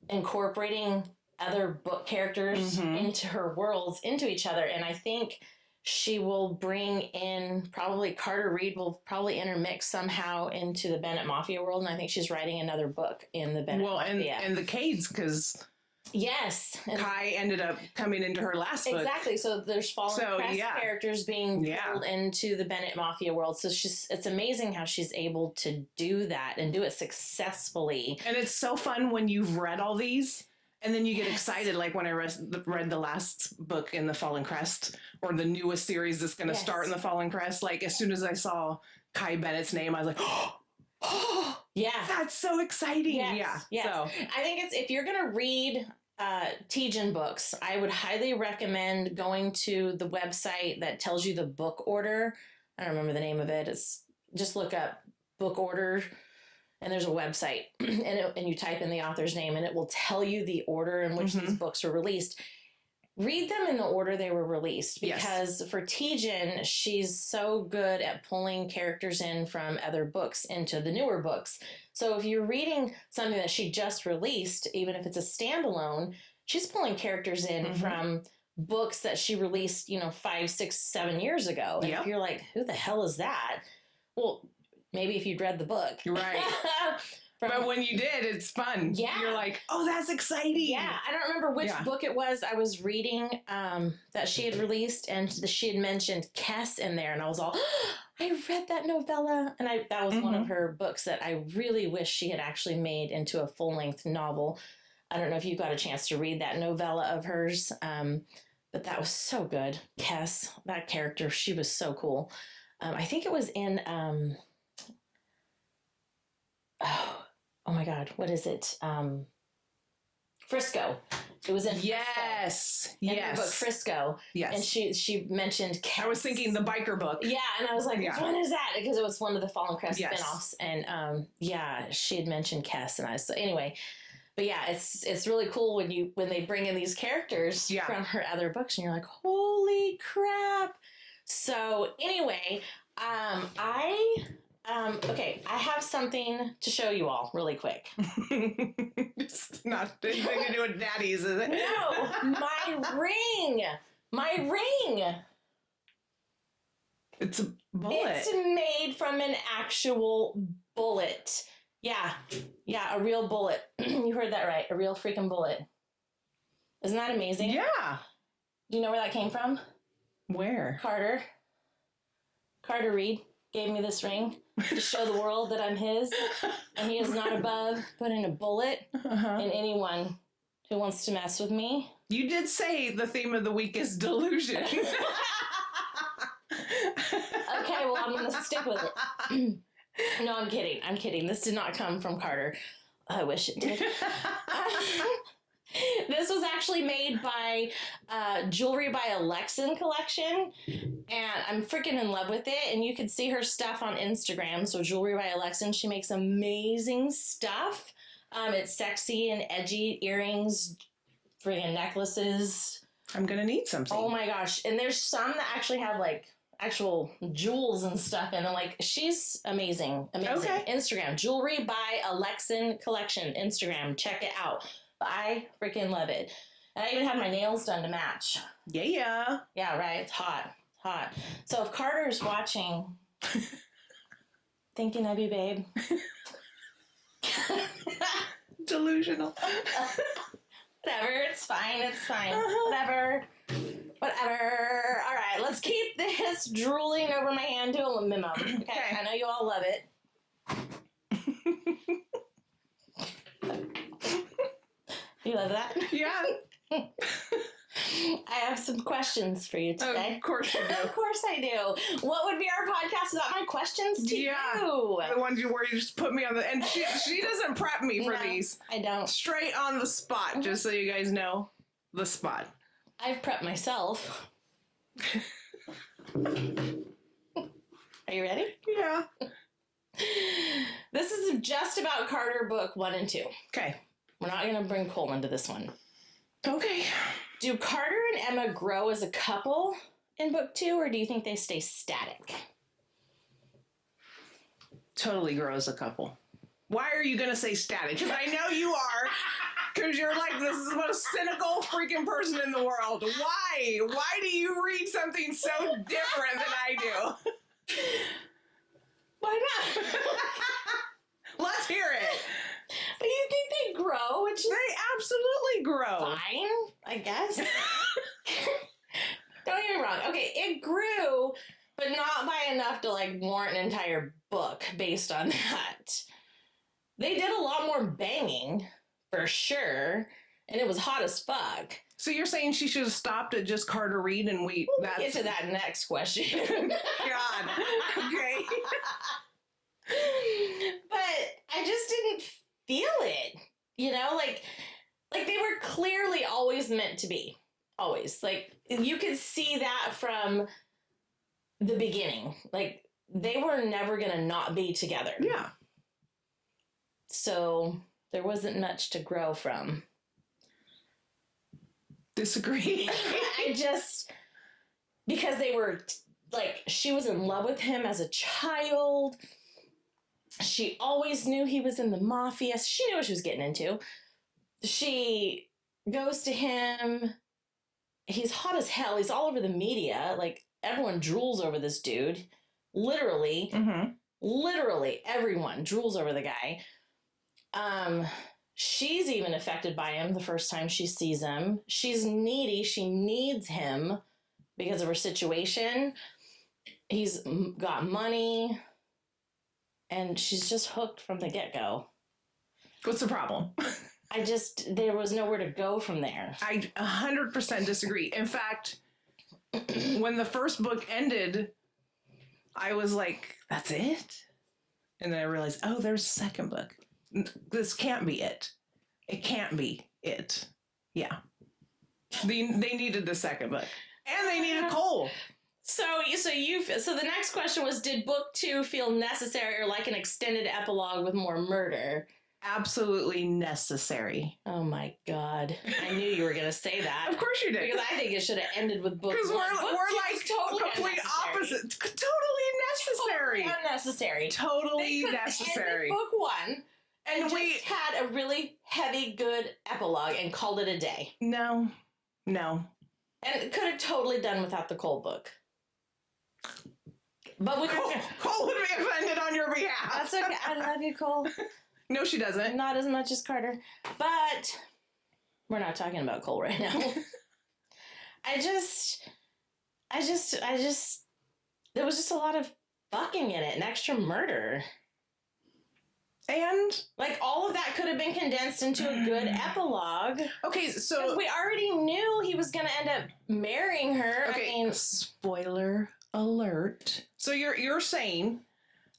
Speaker 1: incorporating other book characters into her worlds, into each other. And I think she will bring in, probably Carter Reed will probably intermix somehow into the Bennett Mafia world. And I think she's writing another book in the Bennett Mafia.
Speaker 2: And the Cades, because
Speaker 1: yes,
Speaker 2: Kai ended up coming into her last book.
Speaker 1: Exactly. So there's Fallen Crest characters being pulled into the Bennett Mafia world. So it's amazing how she's able to do that and do it successfully.
Speaker 2: And it's so fun when you've read all these. And then you get excited, like when I read the last book in the Fallen Crest, or the newest series that's going to start in the Fallen Crest. Like, as soon as I saw Kai Bennett's name, I was like, oh, yeah, that's so exciting.
Speaker 1: Yes. So I think if you're going to read Tijan books, I would highly recommend going to the website that tells you the book order. I don't remember the name of it. It's just look up book order. And there's a website, and you type in the author's name, and it will tell you the order in which these books were released. Read them in the order they were released, because for Tijan, she's so good at pulling characters in from other books into the newer books. So if you're reading something that she just released, even if it's a standalone, she's pulling characters in from books that she released, 5, 6, 7 years ago. And if you're like, who the hell is that? Well, maybe if you'd read the book.
Speaker 2: Right. But when you did, it's fun. Yeah. You're like, oh, that's exciting.
Speaker 1: Yeah. I don't remember which book it was I was reading that she had released, and she had mentioned Kess in there. And I was all, I read that novella. And that was one of her books that I really wish she had actually made into a full-length novel. I don't know if you got a chance to read that novella of hers, but that was so good. Kess, that character, she was so cool. I think it was in... Oh my God, what is it? Frisco. It was in Frisco.
Speaker 2: Yes.
Speaker 1: In her book Frisco.
Speaker 2: Yes.
Speaker 1: And she mentioned Kess.
Speaker 2: I was thinking the biker book.
Speaker 1: Yeah, and I was like, which one is that? Because it was one of the Fallen Crest spinoffs. And she had mentioned Kess, and so anyway. But yeah, it's really cool when they bring in these characters from her other books, and you're like, holy crap. So anyway, okay, I have something to show you all really quick.
Speaker 2: It's not anything to do with daddies, is it?
Speaker 1: No, my ring. My ring.
Speaker 2: It's a bullet.
Speaker 1: It's made from an actual bullet. Yeah, a real bullet. You heard that right. A real freaking bullet. Isn't that amazing?
Speaker 2: Yeah.
Speaker 1: Do you know where that came from?
Speaker 2: Where?
Speaker 1: Carter Reed gave me this ring to show the world that I'm his, and he is not above putting a bullet in anyone who wants to mess with me.
Speaker 2: You did say the theme of the week is delusion.
Speaker 1: Okay, well, I'm going to stick with it. No, I'm kidding. This did not come from Carter. I wish it did. This was actually made by Jewelry by Alexin Collection, and I'm freaking in love with it. And you can see her stuff on Instagram. So Jewelry by Alexin, she makes amazing stuff. It's sexy and edgy earrings, friggin' necklaces.
Speaker 2: I'm gonna need something.
Speaker 1: Oh my gosh! And there's some that actually have like actual jewels and stuff in them. Like, she's amazing. Okay. Instagram, Jewelry by Alexin Collection. Instagram, check it out. I freaking love it. And I even had my nails done to match.
Speaker 2: Yeah.
Speaker 1: Yeah, right. It's hot. So if Carter's watching, thinking of you, babe.
Speaker 2: Delusional.
Speaker 1: Whatever. It's fine. Whatever. All right. Let's keep this drooling over my hand to a minimum. Okay. I know you all love it. You love that?
Speaker 2: Yeah.
Speaker 1: I have some questions for you today.
Speaker 2: Of course you do.
Speaker 1: Of course I do. What would be our podcast without my questions to you?
Speaker 2: The ones where you just put me on the... And she doesn't prep me for these.
Speaker 1: I don't.
Speaker 2: Straight on the spot, just so you guys know. The spot.
Speaker 1: I've prepped myself. Are you ready?
Speaker 2: Yeah.
Speaker 1: This is just about Carter book 1 and 2.
Speaker 2: Okay.
Speaker 1: We're not going to bring Cole into this one.
Speaker 2: Okay.
Speaker 1: Do Carter and Emma grow as a couple in book 2, or do you think they stay static?
Speaker 2: Totally grow as a couple. Why are you going to say static? Because I know you are. Because you're like, this is the most cynical freaking person in the world. Why? Why do you read something so different than I do?
Speaker 1: Why not?
Speaker 2: Let's hear it.
Speaker 1: But you think they grow? Which is
Speaker 2: They absolutely grow.
Speaker 1: fine, I guess. Don't get me wrong. Okay, it grew, but not by enough to like warrant an entire book based on that. They did a lot more banging, for sure, and it was hot as fuck.
Speaker 2: So you're saying she should have stopped at just Carter Reed and we...
Speaker 1: We'll get to that next question.
Speaker 2: God. Okay.
Speaker 1: But I just didn't feel it. You know, like they were clearly always meant to be. Always. Like, you could see that from the beginning. Like, they were never going to not be together.
Speaker 2: Yeah.
Speaker 1: So there wasn't much to grow from.
Speaker 2: Disagree.
Speaker 1: I just, because they were, like, she was in love with him as a child. She always knew he was in the mafia. She knew what she was getting into. She goes to him. He's hot as hell. He's all over the media. Like, everyone drools over this dude. Literally.
Speaker 2: Mm-hmm.
Speaker 1: Literally everyone drools over the guy. She's even affected by him the first time she sees him. She's needy. She needs him because of her situation. He's got money. And she's just hooked from the get-go.
Speaker 2: What's the problem?
Speaker 1: There was nowhere to go from there.
Speaker 2: I 100% disagree. In fact, when the first book ended, I was like, that's it? And then I realized, oh, there's a second book. This can't be it. It can't be it. Yeah. They needed the second book. And they needed Cole.
Speaker 1: So the next question was, did book 2 feel necessary or like an extended epilogue with more murder?
Speaker 2: Absolutely necessary.
Speaker 1: Oh my God. I knew you were going to say that.
Speaker 2: Of course you did.
Speaker 1: Because I think it should have ended with book 1.
Speaker 2: Because we're like
Speaker 1: totally
Speaker 2: complete
Speaker 1: unnecessary.
Speaker 2: opposite. Totally necessary.
Speaker 1: Totally unnecessary.
Speaker 2: Totally
Speaker 1: They
Speaker 2: necessary.
Speaker 1: ended book 1 and
Speaker 2: And we
Speaker 1: just had a really heavy, good epilogue and called it a day.
Speaker 2: No.
Speaker 1: And it could have totally done without the Cole book. But we
Speaker 2: Cole would be offended on your behalf.
Speaker 1: That's okay. I love you, Cole.
Speaker 2: No, she doesn't.
Speaker 1: Not as much as Carter. But we're not talking about Cole right now. I just there was just a lot of fucking in it and extra murder.
Speaker 2: And
Speaker 1: like all of that could have been condensed into a good epilogue.
Speaker 2: Okay, so
Speaker 1: we already knew he was going to end up marrying her.
Speaker 2: Okay,
Speaker 1: I mean,
Speaker 2: spoiler alert. So you're saying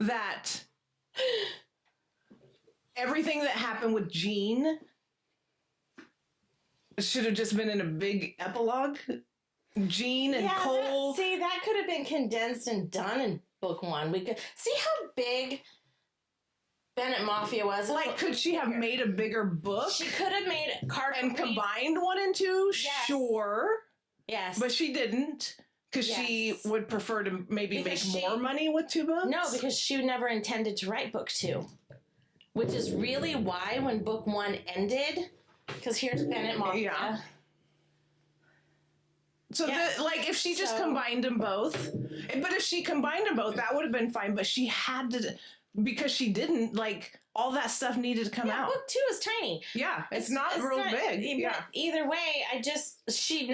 Speaker 2: that everything that happened with Jean should have just been in a big epilogue? Jean and Cole.
Speaker 1: That could have been condensed and done in book 1. We could see how big Bennett Mafia was.
Speaker 2: Like, could she have made a bigger book?
Speaker 1: She could have made Carter
Speaker 2: and
Speaker 1: Reed.
Speaker 2: Combined 1 and 2?
Speaker 1: Yes.
Speaker 2: Sure.
Speaker 1: Yes.
Speaker 2: But she didn't. Because she would prefer to maybe make more money with 2 books?
Speaker 1: No, because she never intended to write book 2. Which is really why when book 1 ended, because here's Bennett Mafia.
Speaker 2: Yeah. So, if she just combined them both, but if she combined them both, that would have been fine. But she had to, because she didn't, all that stuff needed to come out.
Speaker 1: Book 2 is tiny.
Speaker 2: Yeah, it's not real big. Yeah.
Speaker 1: Either way,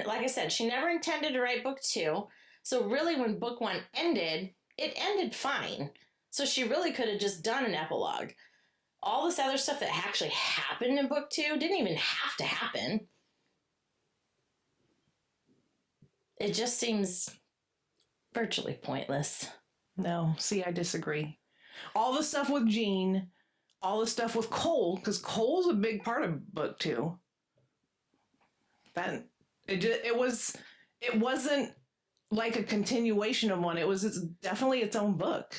Speaker 1: like I said, she never intended to write book 2. So really, when book 1 ended, it ended fine. So she really could have just done an epilogue. All this other stuff that actually happened in book 2 didn't even have to happen. It just seems virtually pointless.
Speaker 2: No, see, I disagree. All the stuff with Jean, all the stuff with Cole, because Cole's a big part of book 2. It wasn't like a continuation of one. It's definitely its own book.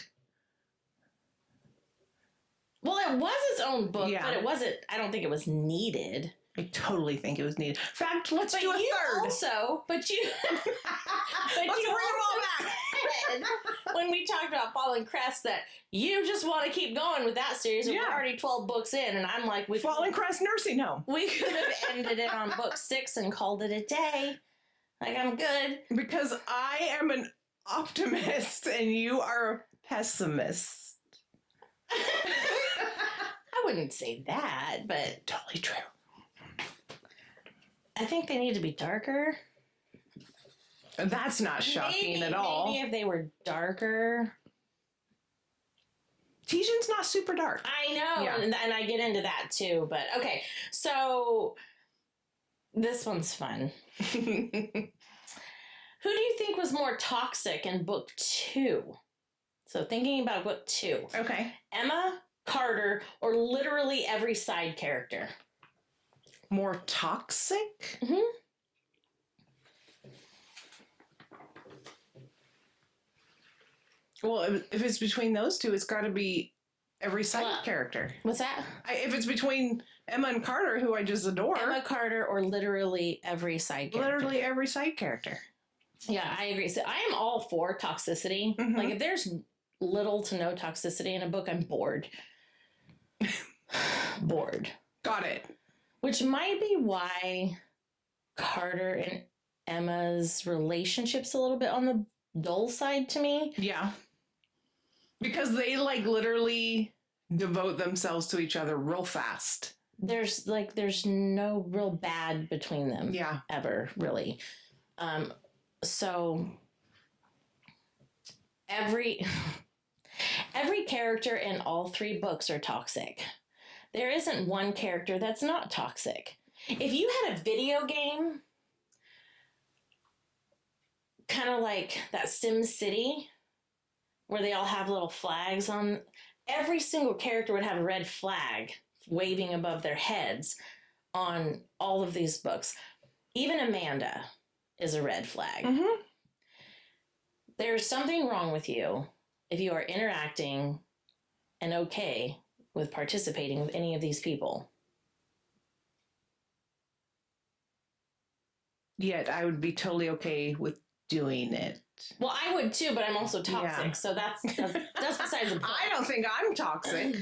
Speaker 1: Well, it was its own book,
Speaker 2: Yeah.
Speaker 1: but it wasn't, I don't think it was needed.
Speaker 2: I totally think it was needed. In fact, let's
Speaker 1: But
Speaker 2: do a
Speaker 1: you
Speaker 2: third.
Speaker 1: also, but you,
Speaker 2: Let's bring them all back.
Speaker 1: said when we talked about Fallen Crest that you just want to keep going with that series, and we're already 12 books in, and I'm like,
Speaker 2: Fallen Crest Nursing Home.
Speaker 1: we could have ended it on book 6 and called it a day. Like, I'm good.
Speaker 2: Because I am an optimist and you are a pessimist.
Speaker 1: I wouldn't say that, but
Speaker 2: Totally true.
Speaker 1: I think they need to be darker.
Speaker 2: That's not shocking at all.
Speaker 1: Maybe if they were darker.
Speaker 2: Tijan's not super dark.
Speaker 1: I know,
Speaker 2: Yeah.
Speaker 1: and I get into that too. But okay, so this one's fun. Who do you think was more toxic in book 2? So thinking about book 2.
Speaker 2: Okay.
Speaker 1: Emma, Carter, or literally every side character?
Speaker 2: More toxic?
Speaker 1: Mm-hmm.
Speaker 2: Well, if it's between those two, it's got to be every side character.
Speaker 1: What's that?
Speaker 2: If it's between Emma and Carter, who I just adore.
Speaker 1: Emma, Carter, or literally every side character?
Speaker 2: Literally every side character.
Speaker 1: Yeah, I agree. So I am all for toxicity.
Speaker 2: Mhm.
Speaker 1: Like, if there's little to no toxicity in a book, I'm bored. Bored.
Speaker 2: Got it.
Speaker 1: Which might be why Carter and Emma's relationship's a little bit on the dull side to me.
Speaker 2: Yeah. Because they like literally devote themselves to each other real fast.
Speaker 1: There's no real bad between them.
Speaker 2: Yeah.
Speaker 1: Ever, really. So every character in all 3 books are toxic. There isn't one character that's not toxic. If you had a video game, kind of like that Sim City, where they all have little flags on, every single character would have a red flag waving above their heads on all of these books. Even Amanda is a red flag.
Speaker 2: Mm-hmm.
Speaker 1: There's something wrong with you if you are interacting and okay with participating with any of these people.
Speaker 2: Yet I would be totally okay with doing it.
Speaker 1: Well, I would too, but I'm also toxic,
Speaker 2: Yeah.
Speaker 1: so that's besides the point.
Speaker 2: I don't think I'm toxic.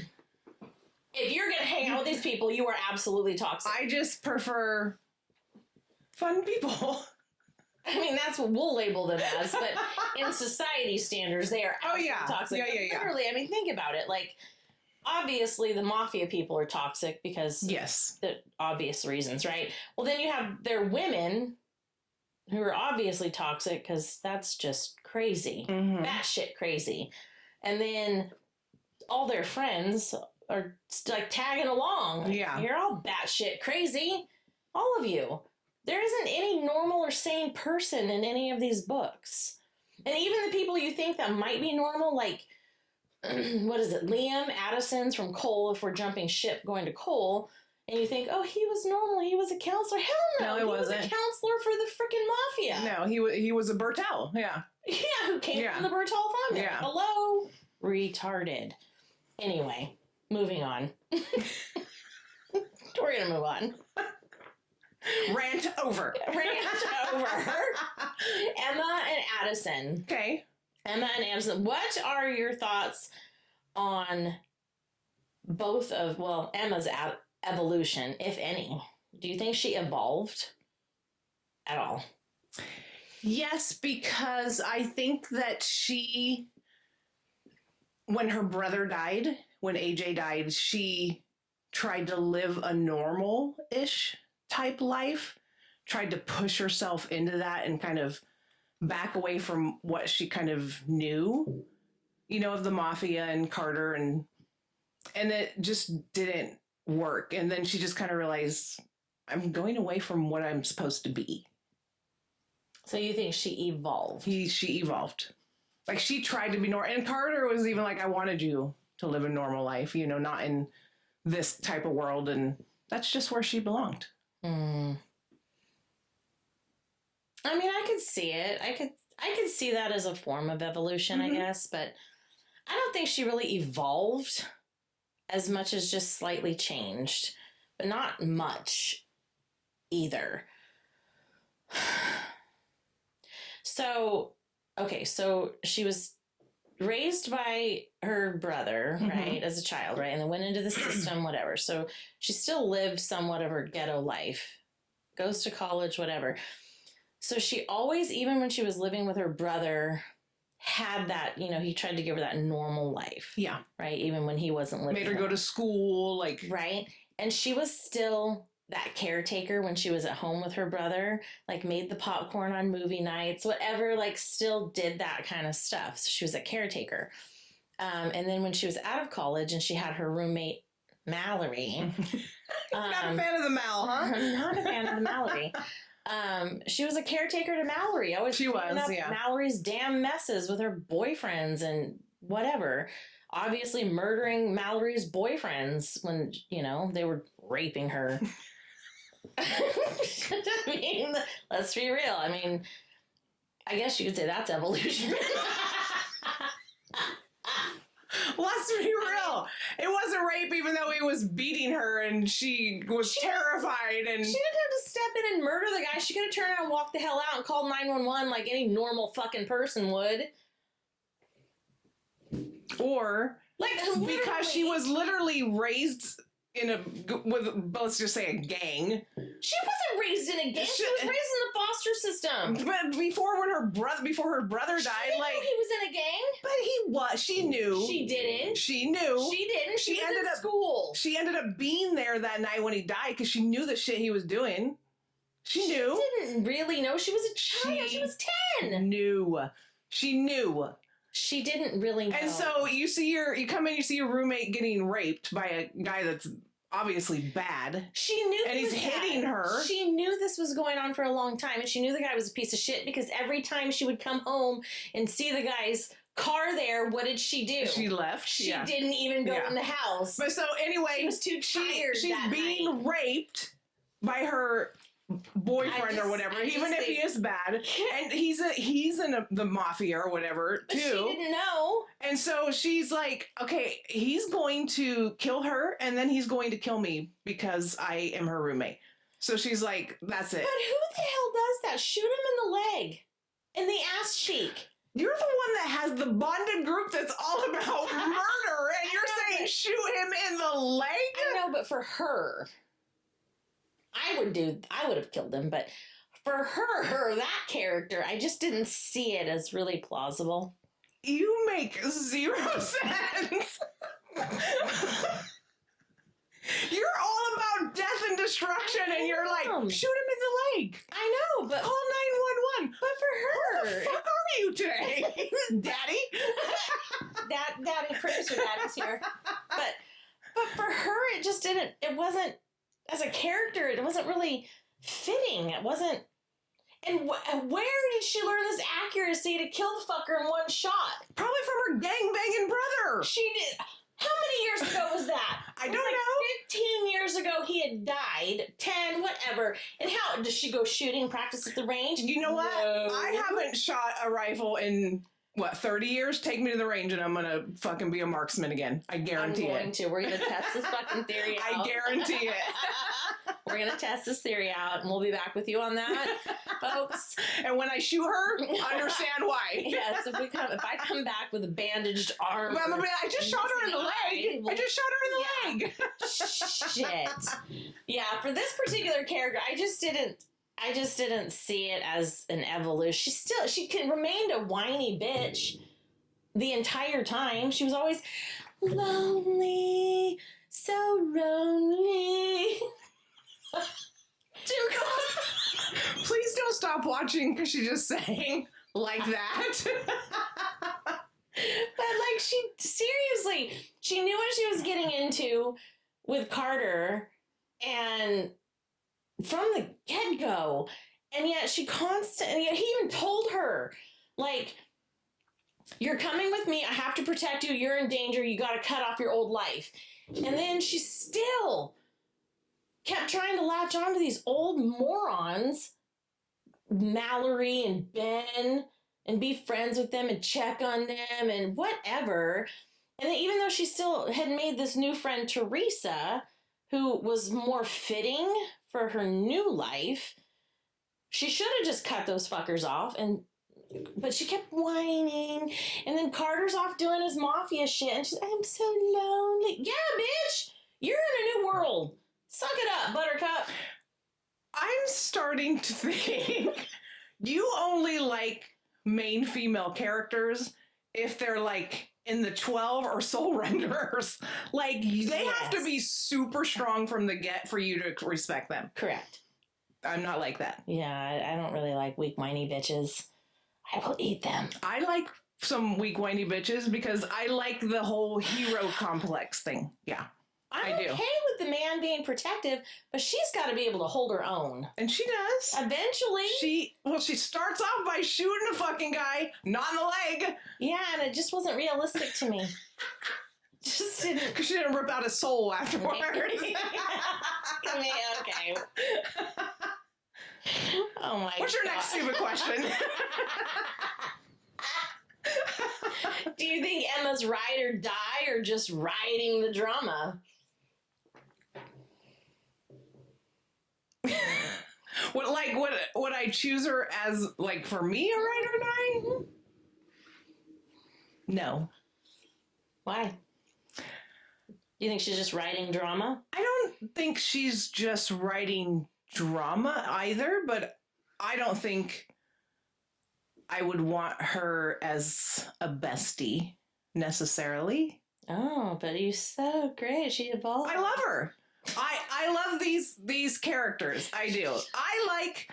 Speaker 1: If you're gonna hang out with these people, you are absolutely toxic.
Speaker 2: I just prefer fun people.
Speaker 1: I mean, that's what we'll label them as, but in society standards, they are absolutely toxic.
Speaker 2: Yeah.
Speaker 1: Literally, I mean, think about it. Like, obviously, the mafia people are toxic because
Speaker 2: Yes.
Speaker 1: the obvious reasons, right? Well, then you have their women who are obviously toxic because that's just crazy.
Speaker 2: Mm-hmm.
Speaker 1: Batshit crazy. And then all their friends are like tagging along.
Speaker 2: Yeah.
Speaker 1: You're all batshit crazy. All of you. There isn't any normal or sane person in any of these books. And even the people you think that might be normal, like, what is it, Liam Addison's from Cole, if we're jumping ship going to Cole, and you think, oh, he was normal, he was a counselor. Hell no,
Speaker 2: No, he
Speaker 1: he was
Speaker 2: wasn't.
Speaker 1: a counselor for the freaking mafia.
Speaker 2: No, he was a Bertel. Yeah.
Speaker 1: Yeah, who came
Speaker 2: Yeah.
Speaker 1: from the Bertal family.
Speaker 2: Yeah.
Speaker 1: Hello? Retarded. Anyway, moving on. We're going to move on.
Speaker 2: Rant over.
Speaker 1: Rant over. Emma and Addison.
Speaker 2: Okay.
Speaker 1: Emma and Addison. What are your thoughts on both of, well, Emma's evolution, if any? Do you think she evolved at all?
Speaker 2: Yes, because I think that she, when her brother died, when AJ died, she tried to live a normal-ish type life, tried to push herself into that and kind of back away from what she kind of knew, you know, of the mafia and Carter, and it just didn't work. And then she just kind of realized, I'm going away from what I'm supposed to be.
Speaker 1: So you think she evolved?
Speaker 2: She evolved. Like, she tried to be normal. And Carter was even like, I wanted you to live a normal life, you know, not in this type of world. And that's just where she belonged.
Speaker 1: I mean, I could see it. I could see that as a form of evolution, I
Speaker 2: Mhm.
Speaker 1: guess, but I don't think she really evolved as much as just slightly changed, but not much either. So, okay, so she was raised by her brother,
Speaker 2: Mhm.
Speaker 1: right, as a child, right, and then went into the system, whatever. So she still lived somewhat of her ghetto life, goes to college, whatever. So she always, even when she was living with her brother, had that, he tried to give her that normal life.
Speaker 2: Yeah.
Speaker 1: Right? Even when he wasn't living.
Speaker 2: Made her go to school, like.
Speaker 1: Right? And she was still that caretaker when she was at home with her brother, like made the popcorn on movie nights, whatever, like still did that kind of stuff. So she was a caretaker. And then when she was out of college and she had her roommate, Mallory.
Speaker 2: Not a fan of the Mal, huh?
Speaker 1: I'm not a fan of the Mallory. She was a caretaker to Mallory. Always
Speaker 2: She was,
Speaker 1: cleaning up
Speaker 2: yeah.
Speaker 1: Mallory's damn messes with her boyfriends and whatever. Obviously murdering Mallory's boyfriends when, they were raping her. I mean, let's be real. I mean, I guess you could say that's evolution.
Speaker 2: Let's be real. It wasn't rape, even though he was beating her and she was terrified. And
Speaker 1: she didn't have to step in and murder the guy. She could have turned around and walked the hell out and called 911 like any normal fucking person would.
Speaker 2: Or
Speaker 1: like
Speaker 2: because she was literally raised in let's just say a gang.
Speaker 1: She wasn't raised in a gang. She was raised in the foster system.
Speaker 2: But before her brother died,
Speaker 1: she didn't know he was in a gang.
Speaker 2: But he was. She knew.
Speaker 1: She didn't.
Speaker 2: She knew.
Speaker 1: She didn't. She
Speaker 2: ended
Speaker 1: was in
Speaker 2: up
Speaker 1: school.
Speaker 2: She ended up being there that night when he died because she knew the shit he was doing. She knew.
Speaker 1: She didn't really know. She was a child. She was 10.
Speaker 2: She knew.
Speaker 1: She didn't really know.
Speaker 2: And so you come in, you see your roommate getting raped by a guy that's obviously bad.
Speaker 1: She knew,
Speaker 2: and he's hitting her.
Speaker 1: She knew this was going on for a long time, and she knew the guy was a piece of shit because every time she would come home and see the guy's car there, what did she do?
Speaker 2: She left.
Speaker 1: She didn't even go in the house.
Speaker 2: But so anyway,
Speaker 1: she was too tired.
Speaker 2: She's being raped by her boyfriend or whatever, even if he is bad, and he's in the mafia or whatever too.
Speaker 1: But she didn't know.
Speaker 2: And so she's like, okay, he's going to kill her and then he's going to kill me because I am her roommate. So she's like, that's it.
Speaker 1: But who the hell does that? Shoot him in the leg, in the ass cheek.
Speaker 2: You're the one that has the bonded group that's all about murder, and you're saying shoot him in the leg?
Speaker 1: I know, but for her, I would have killed him, but for her, that character, I just didn't see it as really plausible.
Speaker 2: You make zero sense. You're all about death and destruction, and you're like, shoot him in the leg.
Speaker 1: I know, but
Speaker 2: call 911.
Speaker 1: But for her,
Speaker 2: who the fuck are you today, Daddy?
Speaker 1: Daddy, producer Daddy's here. But for her, it just didn't. It wasn't. As a character, it wasn't really fitting. It wasn't. And where did she learn this accuracy to kill the fucker in one shot?
Speaker 2: Probably from her gang-banging brother.
Speaker 1: She did. How many years ago was that?
Speaker 2: I don't know.
Speaker 1: 15 years ago, he had died. 10, whatever. And how does she go shooting practice at the range?
Speaker 2: You know what?
Speaker 1: No.
Speaker 2: I haven't shot a rifle in 30 years? Take me to the range and I'm gonna fucking be a marksman again. I guarantee it.
Speaker 1: I'm going to. We're gonna test this fucking theory out.
Speaker 2: I guarantee it.
Speaker 1: We're gonna test this theory out, and we'll be back with you on that, folks.
Speaker 2: And when I shoot her, understand why.
Speaker 1: Yes, if I come back with a bandaged arm,
Speaker 2: well, I just shot her in the leg. I just shot her in the leg.
Speaker 1: Shit. Yeah, for this particular character, I just didn't see it as an evolution. She remained a whiny bitch the entire time. She was always lonely, so lonely. Dear God.
Speaker 2: Please don't stop watching because she just sang like that.
Speaker 1: But like she knew what she was getting into with Carter, and from the get-go, and yet he even told her, like, you're coming with me, I have to protect you, you're in danger, you gotta cut off your old life. And then she still kept trying to latch on to these old morons, Mallory and Ben and be friends with them and check on them and whatever. And then even though she still had made this new friend, Teresa, who was more fitting for her new life, she should have just cut those fuckers off. But she kept whining. And then Carter's off doing his mafia shit. And she's, I'm so lonely. Yeah, bitch. You're in a new world. Suck it up, Buttercup.
Speaker 2: I'm starting to think you only like main female characters if they're like in the 12 or soul renderers. Like, they have to be super strong from the get for you to respect them.
Speaker 1: Correct.
Speaker 2: I'm not like that.
Speaker 1: Yeah, I don't really like weak, whiny bitches. I will eat them.
Speaker 2: I like some weak, whiny bitches because I like the whole hero complex thing. Yeah,
Speaker 1: I'm
Speaker 2: I do.
Speaker 1: okay with the man being protective, but she's got to be able to hold her own.
Speaker 2: And she does.
Speaker 1: Eventually.
Speaker 2: She starts off by shooting a fucking guy, not in the leg.
Speaker 1: Yeah, and it just wasn't realistic to me. Just didn't.
Speaker 2: Because she didn't rip out his soul afterwards.
Speaker 1: I mean, okay. Oh my god.
Speaker 2: What's your next stupid question?
Speaker 1: Do you think Emma's ride or die or just riding the drama?
Speaker 2: Would I choose her as, like, for me, a ride or die? No.
Speaker 1: Why? You think she's just writing drama?
Speaker 2: I don't think she's just writing drama either, but I don't think I would want her as a bestie necessarily.
Speaker 1: Oh, but you're so great. She evolved.
Speaker 2: I love her. I love these characters. I do. I like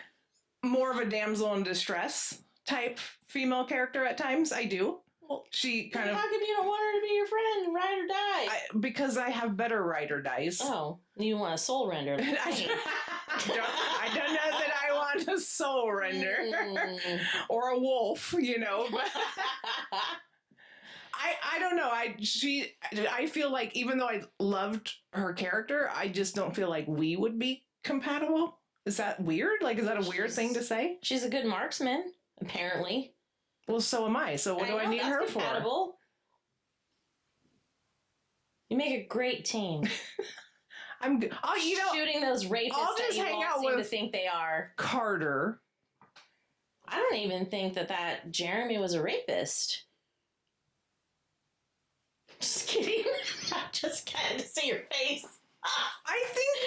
Speaker 2: more of a damsel in distress type female character at times. I do.
Speaker 1: Well,
Speaker 2: she kind of.
Speaker 1: How come you don't want her to be your friend, ride or die?
Speaker 2: Because I have better ride or dies.
Speaker 1: Oh, you want a soul render?
Speaker 2: I don't know that I want a soul render or a wolf, you know. But I don't know. I feel like even though I loved her character, I just don't feel like we would be compatible. Is that weird? Like, is that a weird thing to say?
Speaker 1: She's a good marksman, apparently.
Speaker 2: Well, so am I. So what do I need her compatible.
Speaker 1: For? You make a great team.
Speaker 2: I'm good. Oh, you know,
Speaker 1: shooting those rapists that you all seem to think they are.
Speaker 2: Carter.
Speaker 1: I don't even think that Jeremy was a rapist. Just kidding. I just kind of see your face.
Speaker 2: I think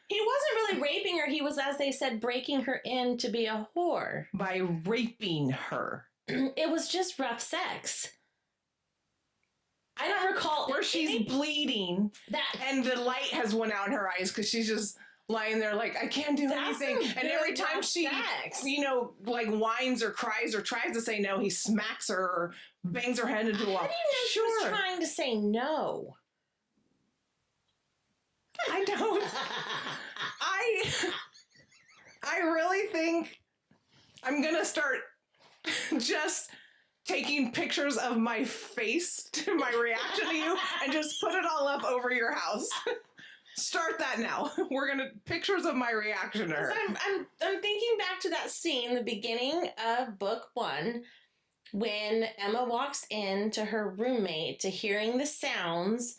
Speaker 1: he wasn't really raping her. He was, as they said, breaking her in to be a whore.
Speaker 2: By raping her.
Speaker 1: It was just rough sex. I don't recall
Speaker 2: where she's bleeding and the light has went out in her eyes because she's just lying there like, I can't do anything. And every time she, like whines or cries or tries to say no, he smacks her or bangs her head into a wall.
Speaker 1: How do you know she was trying to say no?
Speaker 2: I don't. I really think I'm going to start just taking pictures of my face to my reaction to you and just put it all up over your house. Start that now. We're gonna pictures of my reaction to her.
Speaker 1: I'm thinking back to that scene, the beginning of book 1, when Emma walks in to her roommate to hearing the sounds,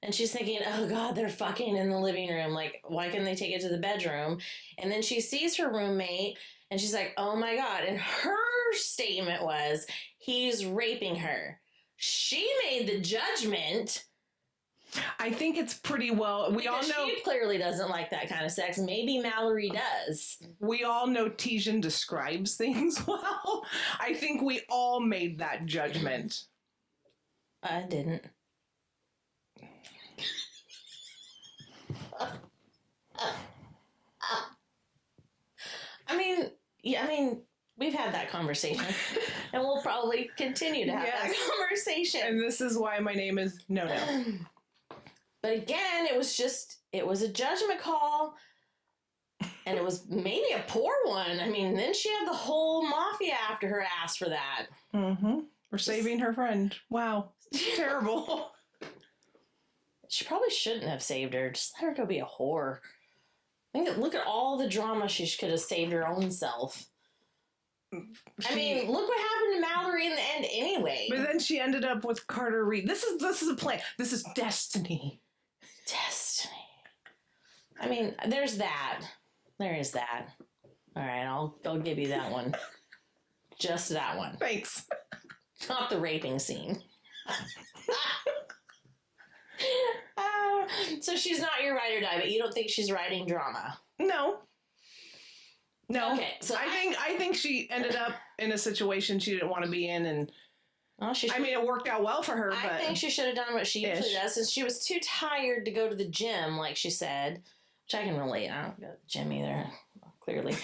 Speaker 1: and she's thinking, oh God, they're fucking in the living room. Like, why can't they take it to the bedroom? And then she sees her roommate and she's like, oh my God. And her statement was, he's raping her. She made the judgment.
Speaker 2: I think it's pretty well. We all know
Speaker 1: she clearly doesn't like that kind of sex. Maybe Mallory does.
Speaker 2: We all know Tijan describes things well. I think we all made that judgment.
Speaker 1: I didn't. I mean, we've had that conversation, and we'll probably continue to have that conversation.
Speaker 2: And this is why my name is No-No.
Speaker 1: But again, it was a judgment call, and it was maybe a poor one. I mean, then she had the whole mafia after her ass for that.
Speaker 2: Mm-hmm. For saving her friend. Wow. Terrible.
Speaker 1: She probably shouldn't have saved her. Just let her go be a whore. Look at all the drama she could have saved her own self. I mean, look what happened to Mallory in the end anyway.
Speaker 2: But then she ended up with Carter Reed. This is a plan. This is destiny.
Speaker 1: Destiny. I mean, there's that. There is that. All right, I'll give you that one. Just that one.
Speaker 2: Thanks.
Speaker 1: Not the raping scene. So she's not your ride or die, but you don't think she's writing drama?
Speaker 2: No.
Speaker 1: Okay, so
Speaker 2: I think she ended up in a situation she didn't want to be in, and I mean, it worked out well for her.
Speaker 1: I think she should have done what she usually does, since she was too tired to go to the gym, like she said, which I can relate. I don't go to the gym either, clearly.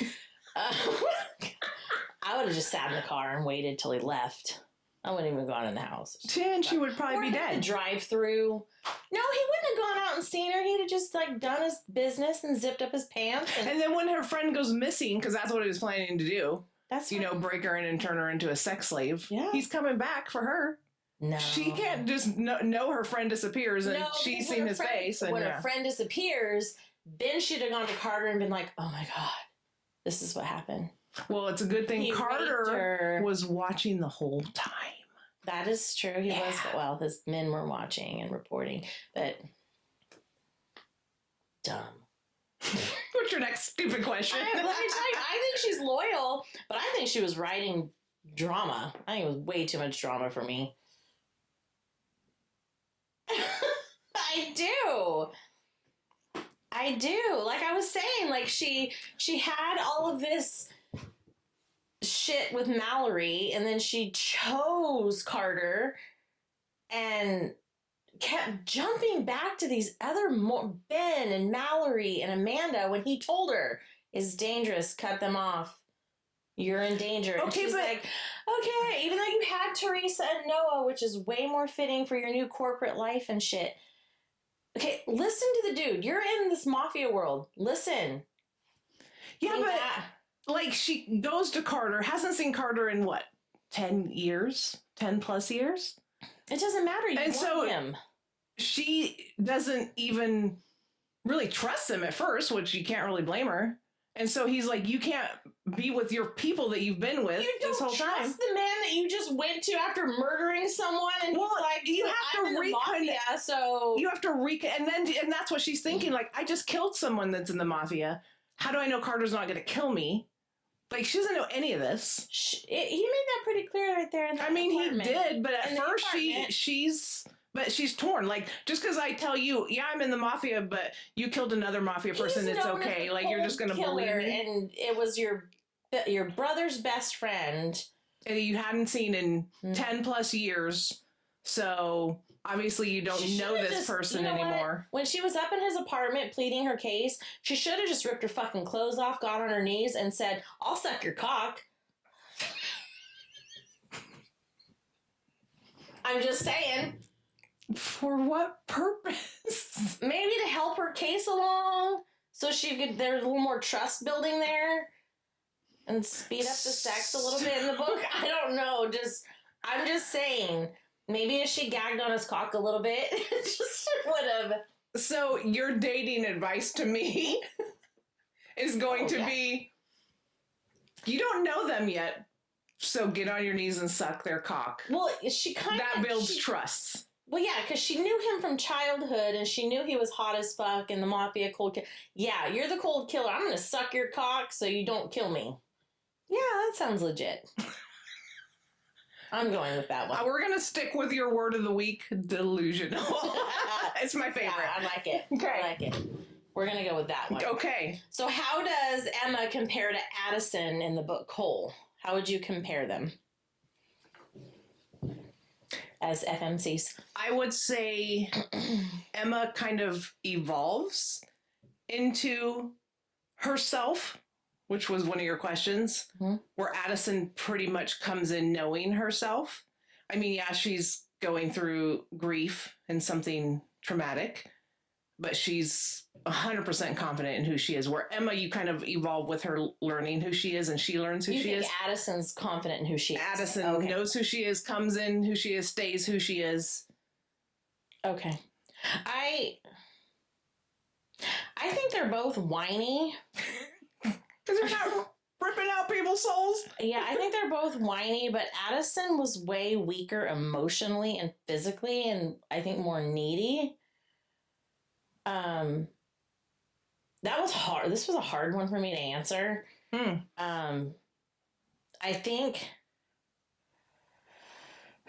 Speaker 1: I would have just sat in the car and waited till he left. I wouldn't even gone in the house.
Speaker 2: And she would probably be dead.
Speaker 1: Drive through. No, he wouldn't have gone out and seen her. He'd have just like done his business and zipped up his pants.
Speaker 2: And then when her friend goes missing, because that's what he was planning to do.
Speaker 1: That's
Speaker 2: break her in and turn her into a sex slave.
Speaker 1: Yeah.
Speaker 2: He's coming back for her.
Speaker 1: No.
Speaker 2: She can't just know her friend disappears and she's seen his face. And
Speaker 1: when her friend disappears, then she'd have gone to Carter and been like, oh my God, this is what happened.
Speaker 2: Well, it's a good thing Carter was watching the whole time.
Speaker 1: That is true. He was, but well, his men were watching and reporting. But dumb.
Speaker 2: What's your next stupid question?
Speaker 1: Let me tell you, I think she's loyal, but I think she was writing drama. I think it was way too much drama for me. I do. Like I was saying, like she had all of this shit with Mallory, and then she chose Carter and kept jumping back to these other Ben and Mallory and Amanda when he told her it's dangerous, cut them off, you're in danger. And she's like, okay, even though you had Teresa and Noah, which is way more fitting for your new corporate life and shit. Okay, listen to the dude. You're in this mafia world. Listen.
Speaker 2: Yeah, but like she goes to Carter, hasn't seen Carter in what, 10 years? 10 plus years?
Speaker 1: It doesn't matter. You want him.
Speaker 2: She doesn't even really trust him at first, which you can't really blame her. And so he's like, you can't be with your people that you've been with this whole time. You don't trust
Speaker 1: the man that you just went to after murdering someone, and he's like,
Speaker 2: you have to
Speaker 1: mafia, so
Speaker 2: you have to and that's what she's thinking. Like, I just killed someone that's in the mafia. How do I know Carter's not going to kill me? Like, she doesn't know any of this.
Speaker 1: He made that pretty clear right there. In that apartment.
Speaker 2: He did, but at first she's torn. Like, just because I tell you, yeah, I'm in the mafia, but you killed another mafia person, it's okay. Like, you're just going to believe me.
Speaker 1: And it was your brother's best friend.
Speaker 2: And you hadn't seen in 10 plus years. So obviously you don't know this person anymore.
Speaker 1: When she was up in his apartment pleading her case, she should have just ripped her fucking clothes off, got on her knees, and said, I'll suck your cock. I'm just saying.
Speaker 2: For what purpose?
Speaker 1: Maybe to help her case along, so there's a little more trust building there, and speed up the sex a little bit in the book. I don't know. I'm just saying. Maybe if she gagged on his cock a little bit, it just would have.
Speaker 2: So your dating advice to me is going to be, you don't know them yet, so get on your knees and suck their cock.
Speaker 1: Well, that
Speaker 2: builds trust.
Speaker 1: Well, yeah, because she knew him from childhood, and she knew he was hot as fuck and the mafia cold killer. Yeah, you're the cold killer. I'm going to suck your cock so you don't kill me. Yeah, that sounds legit. I'm going with that one.
Speaker 2: We're going to stick with your word of the week, delusional. It's my favorite.
Speaker 1: Yeah, I like it. Okay. I like it. We're going to go with that one.
Speaker 2: Okay.
Speaker 1: So how does Emma compare to Addison in the book Cole? How would you compare them as FMCs?
Speaker 2: I would say Emma kind of evolves into herself, which was one of your questions, where Addison pretty much comes in knowing herself. I mean, yeah, she's going through grief and something traumatic, but she's 100% confident in who she is. Where Emma, you kind of evolve with her learning who she is, and she learns who she is.
Speaker 1: Addison's confident in who she is.
Speaker 2: Addison knows who she is, comes in who she is, stays who she is.
Speaker 1: Okay. I think they're both whiny.
Speaker 2: Because ripping out people's souls.
Speaker 1: Yeah, I think they're both whiny, but Addison was way weaker emotionally and physically, and I think more needy. That was hard. This was a hard one for me to answer. I think,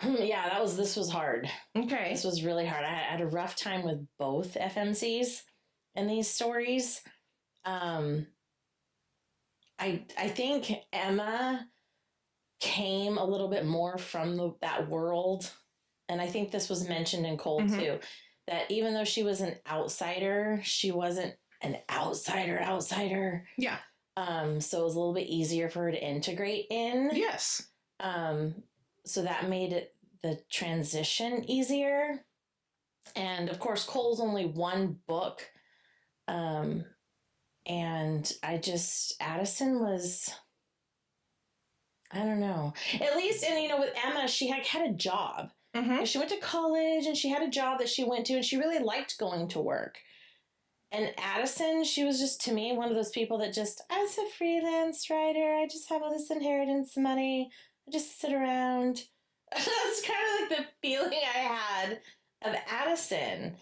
Speaker 1: yeah, this was hard.
Speaker 2: Okay.
Speaker 1: This was really hard. I had a rough time with both FMCs in these stories. I think Emma came a little bit more from that world, and I think this was mentioned in Cole too, that even though she was an outsider, she wasn't an outsider.
Speaker 2: Yeah.
Speaker 1: So it was a little bit easier for her to integrate in.
Speaker 2: Yes.
Speaker 1: So that made the transition easier. And of course, Cole's only one book. And Addison was, I don't know. At least, and with Emma, she had a job. She went to college and she had a job that she went to, and she really liked going to work. And Addison, she was just, to me, one of those people that just, as a freelance writer, I just have all this inheritance money. I just sit around. That's kind of like the feeling I had of Addison.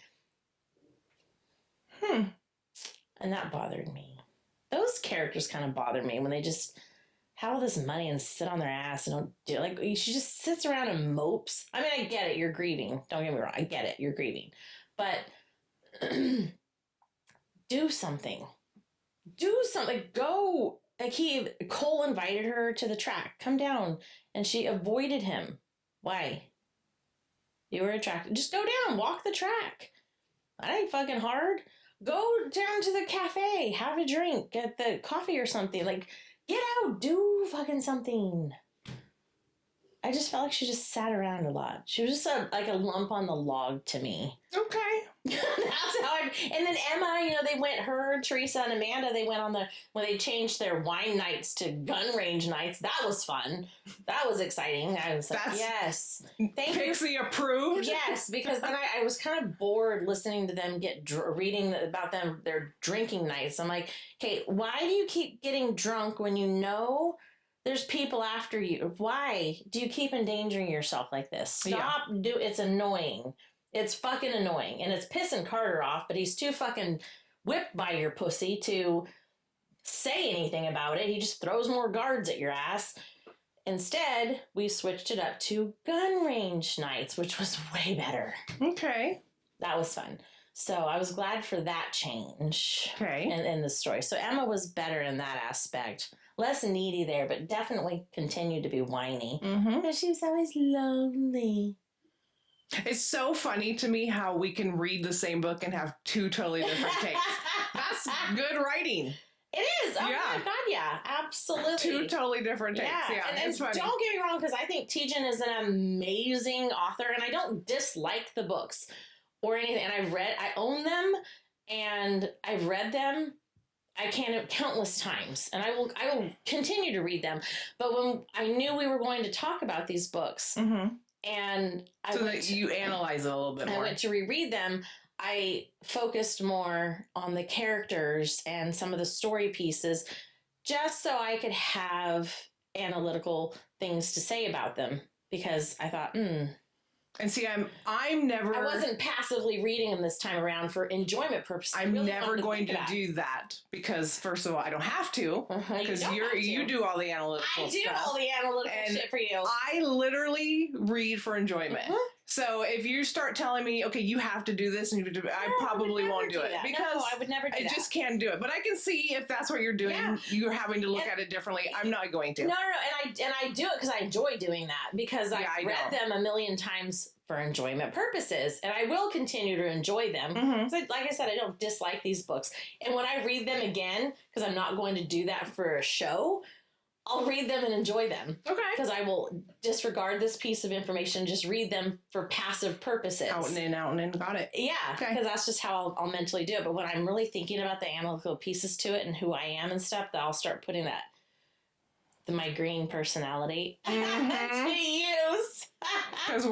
Speaker 1: And that bothered me. Those characters kind of bothered me when they just have all this money and sit on their ass and don't do it. Like, she just sits around and mopes. I mean, I get it. You're grieving. Don't get me wrong. I get it. You're grieving. But do something. Do something. Go. Like, Cole invited her to the track. Come down. And she avoided him. Why? You were attracted. Just go down. Walk the track. That ain't fucking hard. Go down to the cafe. Have a drink. Get the coffee or something. Like, get out. Do fucking something. I just felt like she just sat around a lot. She was just like a lump on the log to me.
Speaker 2: Okay.
Speaker 1: That's how and then Emma, they went, her, Teresa, and Amanda, they went when they changed their wine nights to gun range nights. That was fun. That was exciting. I was like, yes. Thank
Speaker 2: Pixie approved?
Speaker 1: Yes, because then I was kind of bored listening to them reading about their drinking nights. I'm like, okay, why do you keep getting drunk when you know there's people after you? Why do you keep endangering yourself like this? Stop. It's annoying. It's fucking annoying. And it's pissing Carter off, but he's too fucking whipped by your pussy to say anything about it. He just throws more guards at your ass. Instead, we switched it up to gun range nights, which was way better.
Speaker 2: Okay.
Speaker 1: That was fun. So I was glad for that change in the story. So Emma was better in that aspect. Less needy there, but definitely continued to be whiny. But she was always lonely.
Speaker 2: It's so funny to me how we can read the same book and have two totally different takes. That's good writing.
Speaker 1: It is. Oh my God, yeah. Absolutely.
Speaker 2: Two totally different takes. Yeah,
Speaker 1: and
Speaker 2: it's funny.
Speaker 1: Don't get me wrong, because I think Tijan is an amazing author, and I don't dislike the books or anything. And I own them, and I've read them. I can't countless times, and I will continue to read them. But when I knew we were going to talk about these books, and
Speaker 2: you analyze it a little bit more.
Speaker 1: I went to reread them. I focused more on the characters and some of the story pieces, just so I could have analytical things to say about them. Because I thought,
Speaker 2: And see, I'm never.
Speaker 1: I wasn't passively reading them this time around for enjoyment purposes.
Speaker 2: I'm really never going to do that because, first of all, I don't have to because you do all the analytical stuff.
Speaker 1: I do all the analytical shit for you.
Speaker 2: I literally read for enjoyment. So if you start telling me, okay, you have to do this, and I probably won't do it because
Speaker 1: I would never do that.
Speaker 2: I just can't do it. But I can see if that's what you're doing. Yeah. You're having to look at it differently. I'm not going to.
Speaker 1: No, and I do it because I enjoy doing that because I've read them a million times for enjoyment purposes, and I will continue to enjoy them. Like I said, I don't dislike these books, and when I read them again, because I'm not going to do that for a show, I'll read them and enjoy them. Okay. Because I will disregard this piece of information, just read them for passive purposes.
Speaker 2: Out and in. Got it.
Speaker 1: Yeah. Because that's just how I'll mentally do it. But when I'm really thinking about the analytical pieces to it and who I am and stuff, then I'll start putting my green personality to use.
Speaker 2: Because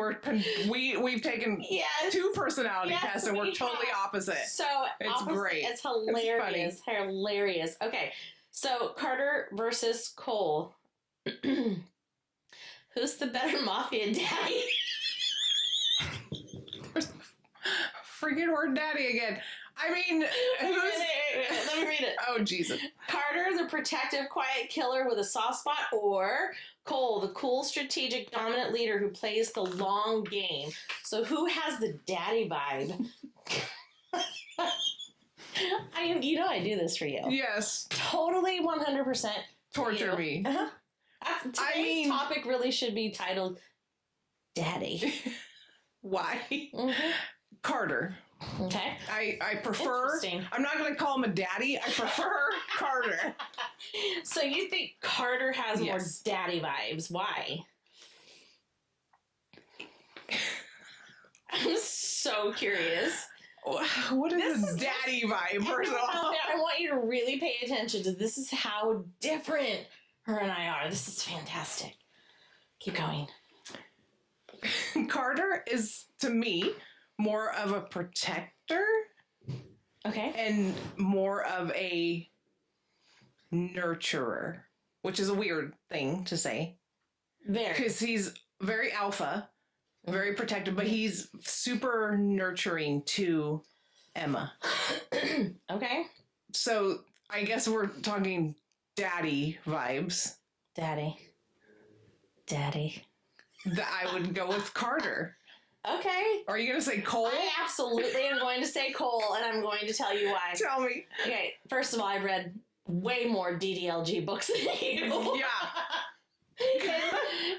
Speaker 2: we've taken two personality tests and we're totally opposite.
Speaker 1: So
Speaker 2: it's great.
Speaker 1: It's hilarious. Hilarious. Okay. So Carter versus Cole. Who's the better mafia daddy?
Speaker 2: Freaking word daddy again. I mean, who's...
Speaker 1: Let me read it.
Speaker 2: Oh, Jesus.
Speaker 1: Carter, the protective, quiet killer with a soft spot, or Cole, the cool, strategic, dominant leader who plays the long game. So who has the daddy vibe? I do this for you.
Speaker 2: Yes.
Speaker 1: Totally 100%
Speaker 2: Torture me.
Speaker 1: Uh-huh. Today's topic really should be titled Daddy.
Speaker 2: Why?
Speaker 1: Mm-hmm.
Speaker 2: Carter.
Speaker 1: Okay.
Speaker 2: I prefer. I'm not going to call him a daddy. I prefer Carter.
Speaker 1: So you think Carter has more daddy vibes? Why? I'm so curious.
Speaker 2: What is a daddy vibe, first of all?
Speaker 1: I want you to really pay attention to this. Is how different her and I are. This is fantastic. Keep going.
Speaker 2: Carter is, to me, more of a protector.
Speaker 1: Okay.
Speaker 2: And more of a nurturer, which is a weird thing to say.
Speaker 1: Very.
Speaker 2: Because he's very alpha, very protective, but he's super nurturing to Emma.
Speaker 1: Okay.
Speaker 2: So I guess we're talking daddy vibes.
Speaker 1: Daddy.
Speaker 2: I would go with Carter.
Speaker 1: Okay.
Speaker 2: Are you going to say Cole?
Speaker 1: I absolutely am going to say Cole, and I'm going to tell you why.
Speaker 2: Tell me.
Speaker 1: Okay, first of all, I've read way more DDLG books than you.
Speaker 2: Yeah.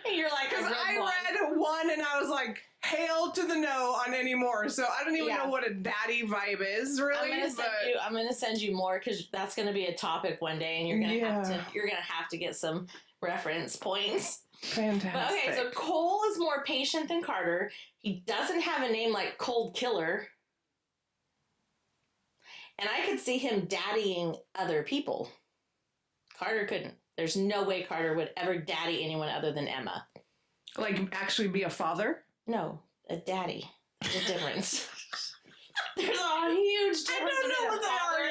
Speaker 1: And you're like,
Speaker 2: because I read one and I was like, hail to the no on any more. So I don't even know what a daddy vibe is, really.
Speaker 1: I'm gonna send you more because that's gonna be a topic one day, and you're gonna have to get some reference points.
Speaker 2: Fantastic.
Speaker 1: But okay, so Cole is more patient than Carter. He doesn't have a name like Cold Killer. And I could see him daddying other people. Carter couldn't. There's no way Carter would ever daddy anyone other than Emma.
Speaker 2: Like actually be a father?
Speaker 1: No, a daddy. There's a difference. There's a huge difference between a father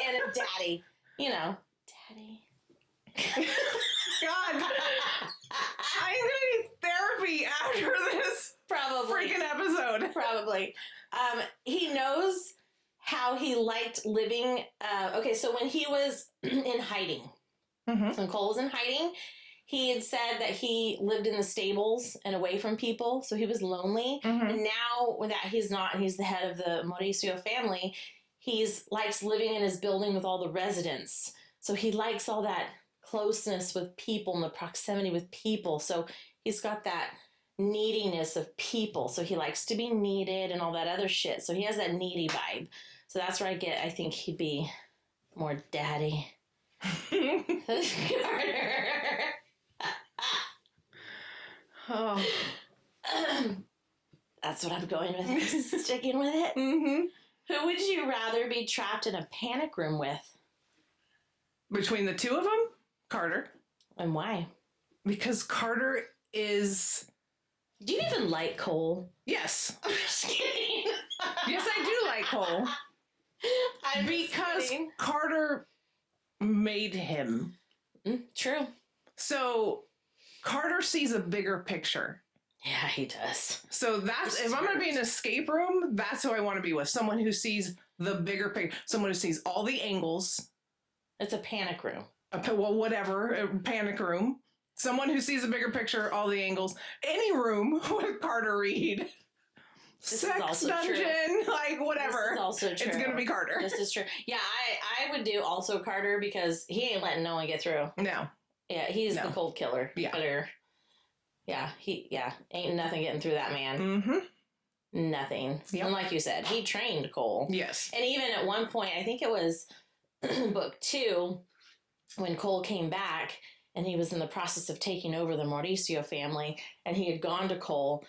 Speaker 1: and a daddy. You know, daddy.
Speaker 2: God. I'm going to need therapy after this freaking episode.
Speaker 1: Probably. He knows how he liked living. Okay, so when he was in hiding, when Cole was in hiding, he had said that he lived in the stables and away from people, so he was lonely. And now that he's not, and he's the head of the Mauricio family, likes living in his building with all the residents. So he likes all that closeness with people and the proximity with people. So he's got that neediness of people. So he likes to be needed and all that other shit. So he has that needy vibe. So that's where I think he'd be more daddy. Carter.
Speaker 2: Oh.
Speaker 1: That's what I'm going with. Sticking with it. Who would you rather be trapped in a panic room with?
Speaker 2: Between the two of them? Carter.
Speaker 1: And why?
Speaker 2: Because Carter is...
Speaker 1: Do you even like Cole?
Speaker 2: Yes.
Speaker 1: I'm just kidding.
Speaker 2: Yes, I do like Cole. Because Carter made him.
Speaker 1: True.
Speaker 2: So Carter sees a bigger picture.
Speaker 1: Yeah, he does.
Speaker 2: So if I'm going to be in an escape room, that's who I want to be with. Someone who sees the bigger picture. Someone who sees all the angles.
Speaker 1: It's a panic room.
Speaker 2: Well, whatever. A panic room. Someone who sees a bigger picture, all the angles. Any room with Carter Reed. Sex dungeon, true. Like whatever.
Speaker 1: This is also true.
Speaker 2: It's going to be Carter.
Speaker 1: This is true. Yeah, I would do also Carter because he ain't letting no one get through.
Speaker 2: No.
Speaker 1: Yeah, he's the cold killer.
Speaker 2: Yeah.
Speaker 1: Ain't nothing getting through that man. Nothing. Yep. And like you said, he trained Cole.
Speaker 2: Yes.
Speaker 1: And even at one point, I think it was book 2, when Cole came back and he was in the process of taking over the Mauricio family, and he had gone to Cole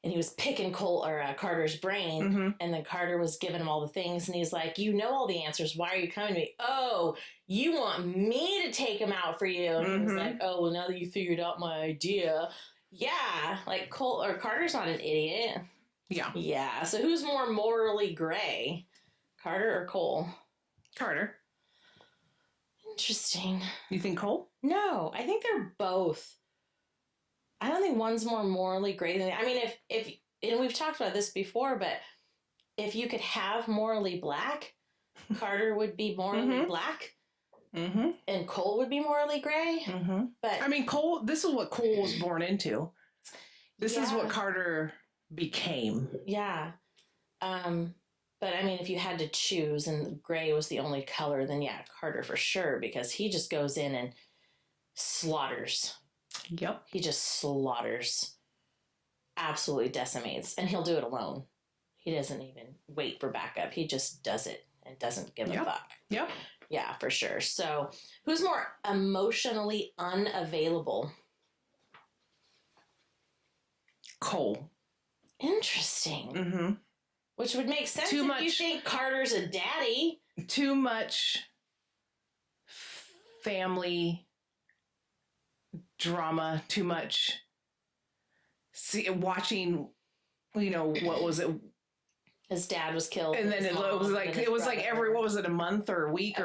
Speaker 1: and he was picking Carter's brain, and then Carter was giving him all the things, and he's like, you know all the answers. Why are you coming to me? Oh, you want me to take him out for you? And he was like, oh, well, now that you figured out my idea. Yeah, like Carter's not an idiot.
Speaker 2: Yeah.
Speaker 1: Yeah, so who's more morally gray? Carter or Cole?
Speaker 2: Carter.
Speaker 1: Interesting.
Speaker 2: You think Cole?
Speaker 1: No, I think they're both. I don't think one's more morally gray than the, I mean, if and we've talked about this before, but if you could have morally black, Carter would be morally black, and Cole would be morally gray. But
Speaker 2: I mean, Cole. This is what Cole was born into. This is what Carter became.
Speaker 1: Yeah. But I mean, if you had to choose, and gray was the only color, then yeah, Carter for sure, because he just goes in and slaughters.
Speaker 2: Yep.
Speaker 1: He just slaughters, absolutely decimates, and he'll do it alone. He doesn't even wait for backup. He just does it and doesn't give a fuck.
Speaker 2: Yep.
Speaker 1: Yeah, for sure. So, who's more emotionally unavailable?
Speaker 2: Cole.
Speaker 1: Interesting. Which would make sense if you think Carter's a daddy.
Speaker 2: Too much family drama. Too much watching. What was it?
Speaker 1: His dad was killed,
Speaker 2: and then it was like every what was it, a month or a week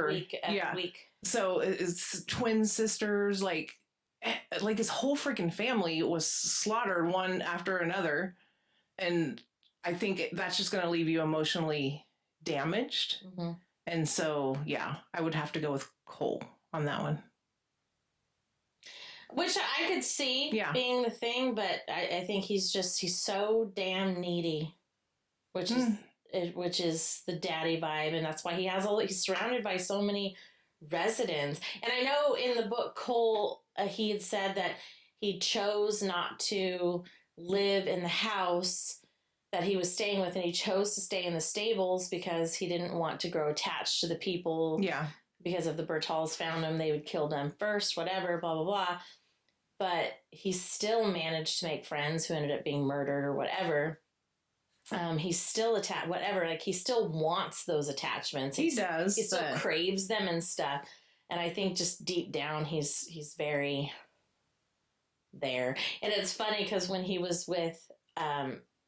Speaker 1: week.
Speaker 2: So it's twin sisters, like his whole freaking family was slaughtered one after another, and I think that's just going to leave you emotionally damaged. And so, yeah, I would have to go with Cole on that one.
Speaker 1: Which I could see being the thing, but I think he's so damn needy, which is the daddy vibe, and that's why he's surrounded by so many residents. And I know in the book Cole, he had said that he chose not to live in the house that he was staying with, and he chose to stay in the stables because he didn't want to grow attached to the people.
Speaker 2: Yeah.
Speaker 1: Because if the Bertals found him, they would kill them first, whatever, blah, blah, blah. But he still managed to make friends who ended up being murdered or whatever. He's still attached, whatever. Like, he still wants those attachments.
Speaker 2: He does.
Speaker 1: He still craves them and stuff. And I think just deep down, he's very there. And it's funny because when he was with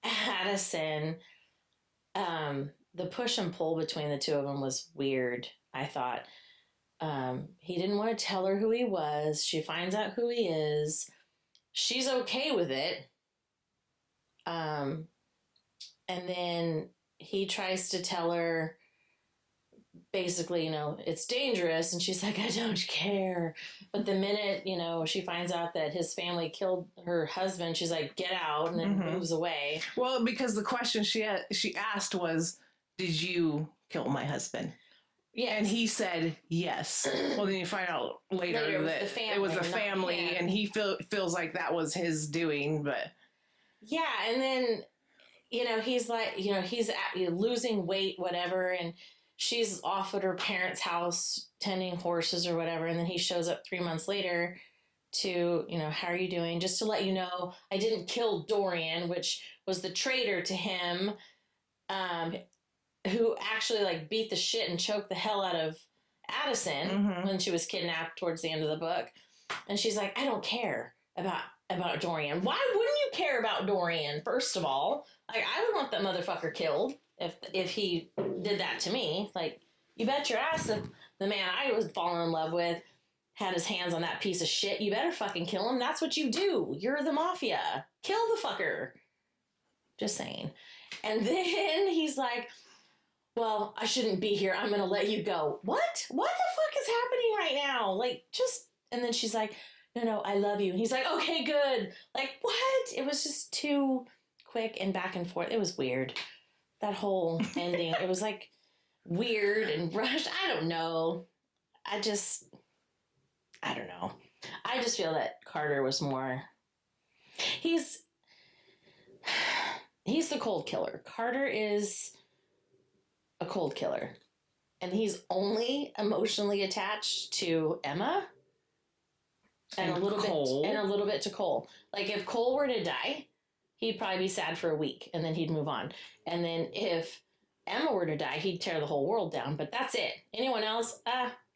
Speaker 1: Addison, the push and pull between the two of them was weird, I thought. He didn't want to tell her who he was. She finds out who he is. She's okay with it. And then he tries to tell her, basically, it's dangerous. And she's like, I don't care. But the minute, she finds out that his family killed her husband, she's like, get out, and then moves away.
Speaker 2: Well, because the question she asked was, did you kill my husband?
Speaker 1: Yeah,
Speaker 2: and he said yes. Well, then you find out later that it was the family, and he feels like that was his doing. But
Speaker 1: yeah, and then he's like, he's losing weight, whatever, and she's off at her parents' house tending horses or whatever, and then he shows up 3 months later to, how are you doing? Just to let you know, I didn't kill Dorian, which was the traitor to him. Who actually beat the shit and choked the hell out of Addison when she was kidnapped towards the end of the book. And she's like, I don't care about Dorian. Why wouldn't you care about Dorian? First of all, I would want that motherfucker killed if he did that to me. You bet your ass if the man I was falling in love with had his hands on that piece of shit, you better fucking kill him. That's what you do. You're the mafia. Kill the fucker. Just saying. And then he's like, well, I shouldn't be here. I'm going to let you go. What? What the fuck is happening right now? And then she's like, no, I love you. And he's like, okay, good. What? It was just too quick and back and forth. It was weird. That whole ending, it was weird and rushed. I don't know. I don't know. I just feel that Carter was more, he's the cold killer. Carter is a cold killer, and he's only emotionally attached to Emma and a little bit to Cole. If Cole were to die, he'd probably be sad for a week and then he'd move on. And then if Emma were to die, he'd tear the whole world down, but that's it. Anyone else,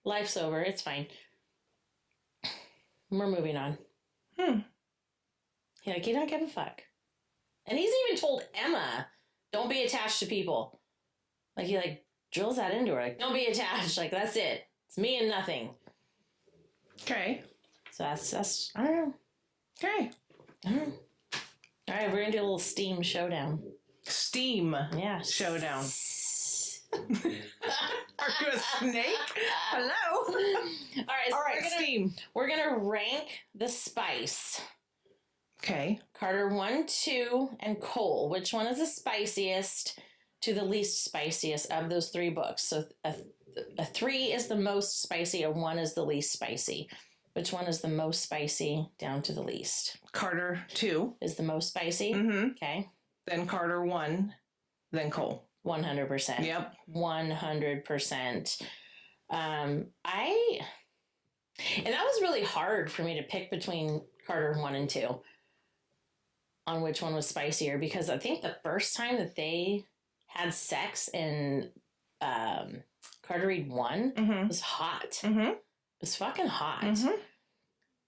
Speaker 1: life's over. It's fine. We're moving on. He don't give a fuck. And he's even told Emma, don't be attached to people. He drills that into her. Don't be attached. That's it. It's me and nothing.
Speaker 2: Okay.
Speaker 1: So that's I don't know.
Speaker 2: Okay.
Speaker 1: I don't know. All right, we're gonna do a little Steam showdown.
Speaker 2: Steam
Speaker 1: Yeah.
Speaker 2: showdown. Are you a snake? Hello.
Speaker 1: All right. So
Speaker 2: Steam.
Speaker 1: We're gonna rank the spice.
Speaker 2: Okay.
Speaker 1: Carter 1, 2, and Cole. Which one is the spiciest to the least spiciest of those 3 books? So a 3 is the most spicy, a 1 is the least spicy. Which one is the most spicy down to the least?
Speaker 2: Carter 2
Speaker 1: is the most spicy.
Speaker 2: Mm-hmm.
Speaker 1: Okay.
Speaker 2: Then Carter 1. Then Cole.
Speaker 1: 100%.
Speaker 2: Yep.
Speaker 1: 100%. And that was really hard for me to pick between Carter 1 and 2 on which one was spicier, because I think the first time that they had sex in Carter Reed 1 was hot. It was fucking hot.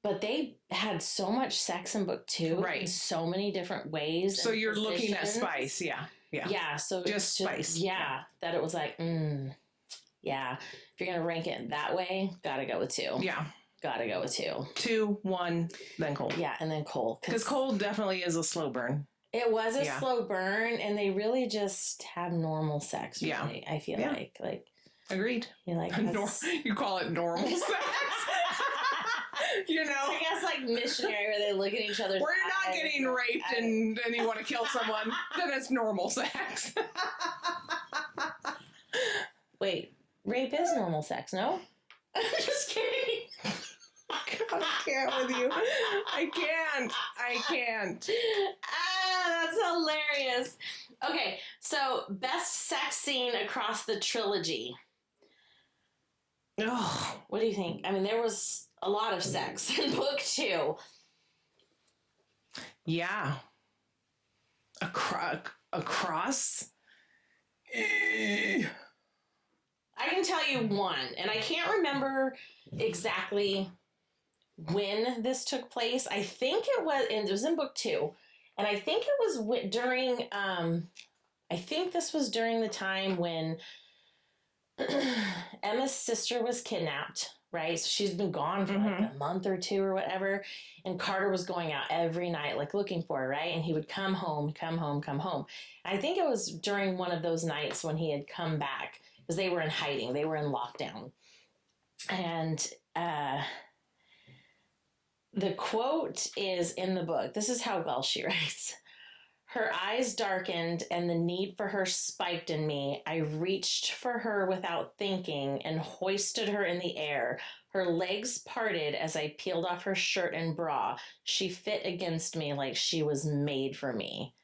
Speaker 1: But they had so much sex in book 2 in so many different ways.
Speaker 2: So you're looking at spice, yeah.
Speaker 1: Yeah, so
Speaker 2: just spice.
Speaker 1: Yeah, that it was like, yeah. If you're going to rank it that way, gotta go with 2.
Speaker 2: Yeah.
Speaker 1: Gotta go with 2.
Speaker 2: 2, 1, then Cole.
Speaker 1: Yeah, and then Cole.
Speaker 2: Because Cole definitely is a slow burn.
Speaker 1: It was a slow burn, and they really just have normal sex. Really, yeah. I feel like.
Speaker 2: Agreed.
Speaker 1: You like
Speaker 2: you call it normal sex. You know,
Speaker 1: I guess like missionary, where they look at each other.
Speaker 2: Where you're not getting raped and you want to kill someone, then it's normal sex.
Speaker 1: Wait, rape is normal sex, no? I'm just kidding.
Speaker 2: I can't with you. I can't.
Speaker 1: That's hilarious. Okay, so best sex scene across the trilogy.
Speaker 2: Oh,
Speaker 1: what do you think? I mean, there was a lot of sex in book 2.
Speaker 2: Yeah. Across?
Speaker 1: I can tell you one, and I can't remember exactly when this took place. I think it was in book 2, and I think it was during, I think this was during the time when Emma's sister was kidnapped, right? So she's been gone for like a month or 2 or whatever. And Carter was going out every night, like looking for her, right? And he would come home. I think it was during one of those nights when he had come back, because they were in hiding. They were in lockdown. And the quote is in the book. This is how well she writes. Her eyes darkened and the need for her spiked in me. I reached for her without thinking and hoisted her in the air. Her legs parted as I peeled off her shirt and bra. She fit against me like she was made for me.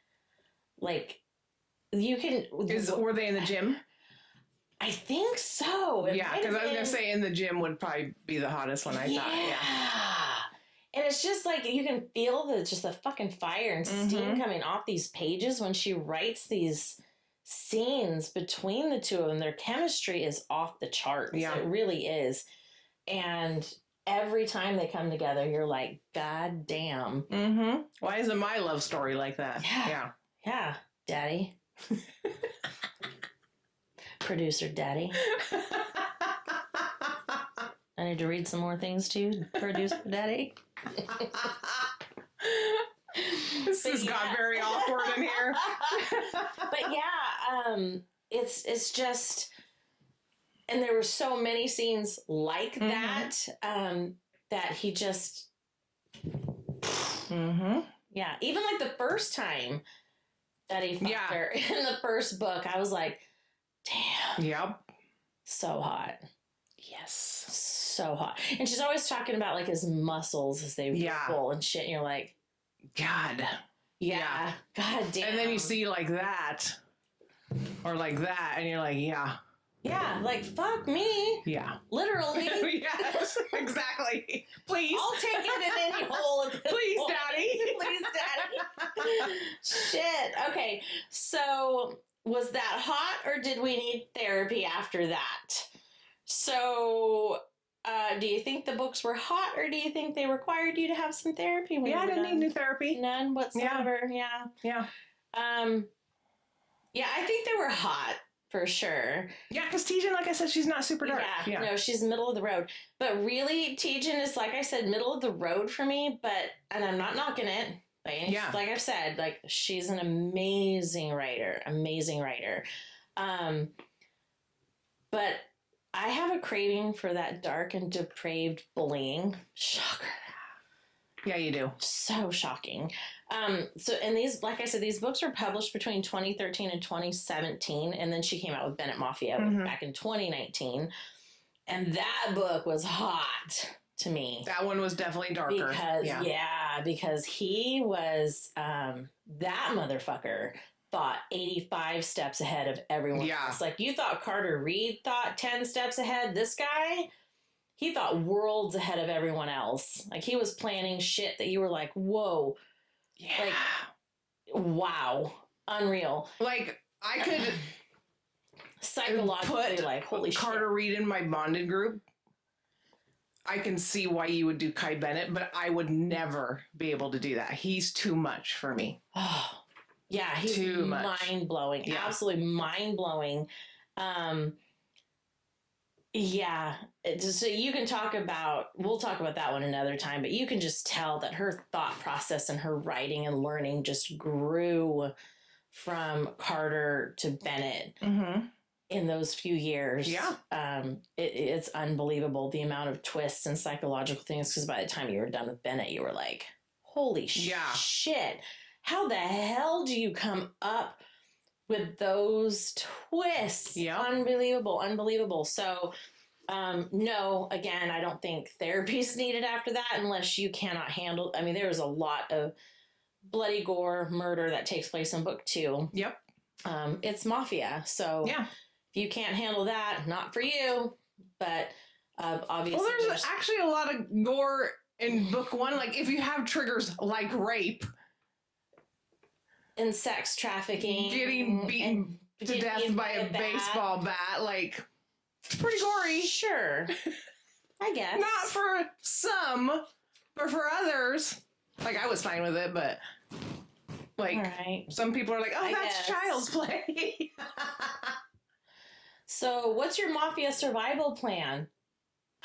Speaker 1: Like, you can...
Speaker 2: Were they in the gym?
Speaker 1: I think so.
Speaker 2: Yeah, because I was going to say in the gym would probably be the hottest one, I thought. Yeah.
Speaker 1: And it's just like, you can feel the fucking fire and steam coming off these pages when she writes these scenes between the two of them. Their chemistry is off the charts. Yeah. It really is. And every time they come together, you're like, God damn.
Speaker 2: Why isn't my love story like that?
Speaker 1: Yeah, Daddy. Producer Daddy. I need to read some more things too, Producer Daddy.
Speaker 2: This has got very awkward in here.
Speaker 1: But yeah, it's just, and there were so many scenes like that, that he just, yeah, even like the first time that he fucked her in the first book, I was like, damn.
Speaker 2: Yep.
Speaker 1: So hot.
Speaker 2: Yes.
Speaker 1: So hot. And she's always talking about like his muscles as they roll and shit. And you're like,
Speaker 2: God.
Speaker 1: Yeah. God damn.
Speaker 2: And then you see like that or like that and you're like, yeah.
Speaker 1: Yeah. Like, fuck me.
Speaker 2: Yeah.
Speaker 1: Literally.
Speaker 2: Yes. Exactly. Please.
Speaker 1: I'll take it in any hole.
Speaker 2: Please, point. Daddy.
Speaker 1: Please, Daddy. Shit. Okay. So was that hot or did we need therapy after that? So, do you think the books were hot, or do you think they required you to have some therapy? When
Speaker 2: I didn't need new therapy.
Speaker 1: None whatsoever. Yeah.
Speaker 2: Yeah.
Speaker 1: Yeah, I think they were hot. for sure.
Speaker 2: Yeah, because Tijan, like I said, she's not super dark.
Speaker 1: Yeah, no, she's middle of the road. But really, Tijan is, like I said, middle of the road for me. And I'm not knocking it. Like I've said, like, she's an amazing writer. But I have a craving for that dark and depraved bullying. Shocker.
Speaker 2: Yeah, you do.
Speaker 1: So shocking. And these, like I said, these books were published between 2013 and 2017. And then she came out with Bennett Mafia back in 2019. And that book was hot to me.
Speaker 2: That one was definitely darker.
Speaker 1: Because he was, that motherfucker thought 85 steps ahead of everyone else. Like, you thought Carter Reed thought 10 steps ahead. This guy, he thought worlds ahead of everyone else. Like, he was planning shit that you were like, whoa.
Speaker 2: Yeah.
Speaker 1: Like, wow. Unreal.
Speaker 2: Like, I could
Speaker 1: psychologically, like, holy shit.
Speaker 2: Carter Reed in my bonded group. I can see why you would do Kai Bennett, but I would never be able to do that. He's too much for me.
Speaker 1: Oh, yeah. He's
Speaker 2: too much.
Speaker 1: Mind-blowing. Yeah. Absolutely mind-blowing. Yeah. So you can we'll talk about that one another time, but you can just tell that her thought process and her writing and learning just grew from Carter to Bennett in those few years.
Speaker 2: Yeah.
Speaker 1: It's unbelievable the amount of twists and psychological things, because by the time you were done with Bennett, you were like, holy shit. How the hell do you come up with those twists?
Speaker 2: Yeah.
Speaker 1: Unbelievable. So, no, again, I don't think therapy's needed after that unless you cannot handle. I mean, there's a lot of bloody gore, murder that takes place in book 2.
Speaker 2: Yep.
Speaker 1: It's mafia. So if you can't handle that, not for you. But obviously,
Speaker 2: well, there's actually a lot of gore in book 1. Like, if you have triggers like rape.
Speaker 1: And sex trafficking.
Speaker 2: Getting beaten to death by a baseball bat. Like, it's pretty gory.
Speaker 1: Sure. I guess.
Speaker 2: Not for some, but for others. Like, I was fine with it, but like, some people are like, oh, that's child's play.
Speaker 1: So, what's your mafia survival plan?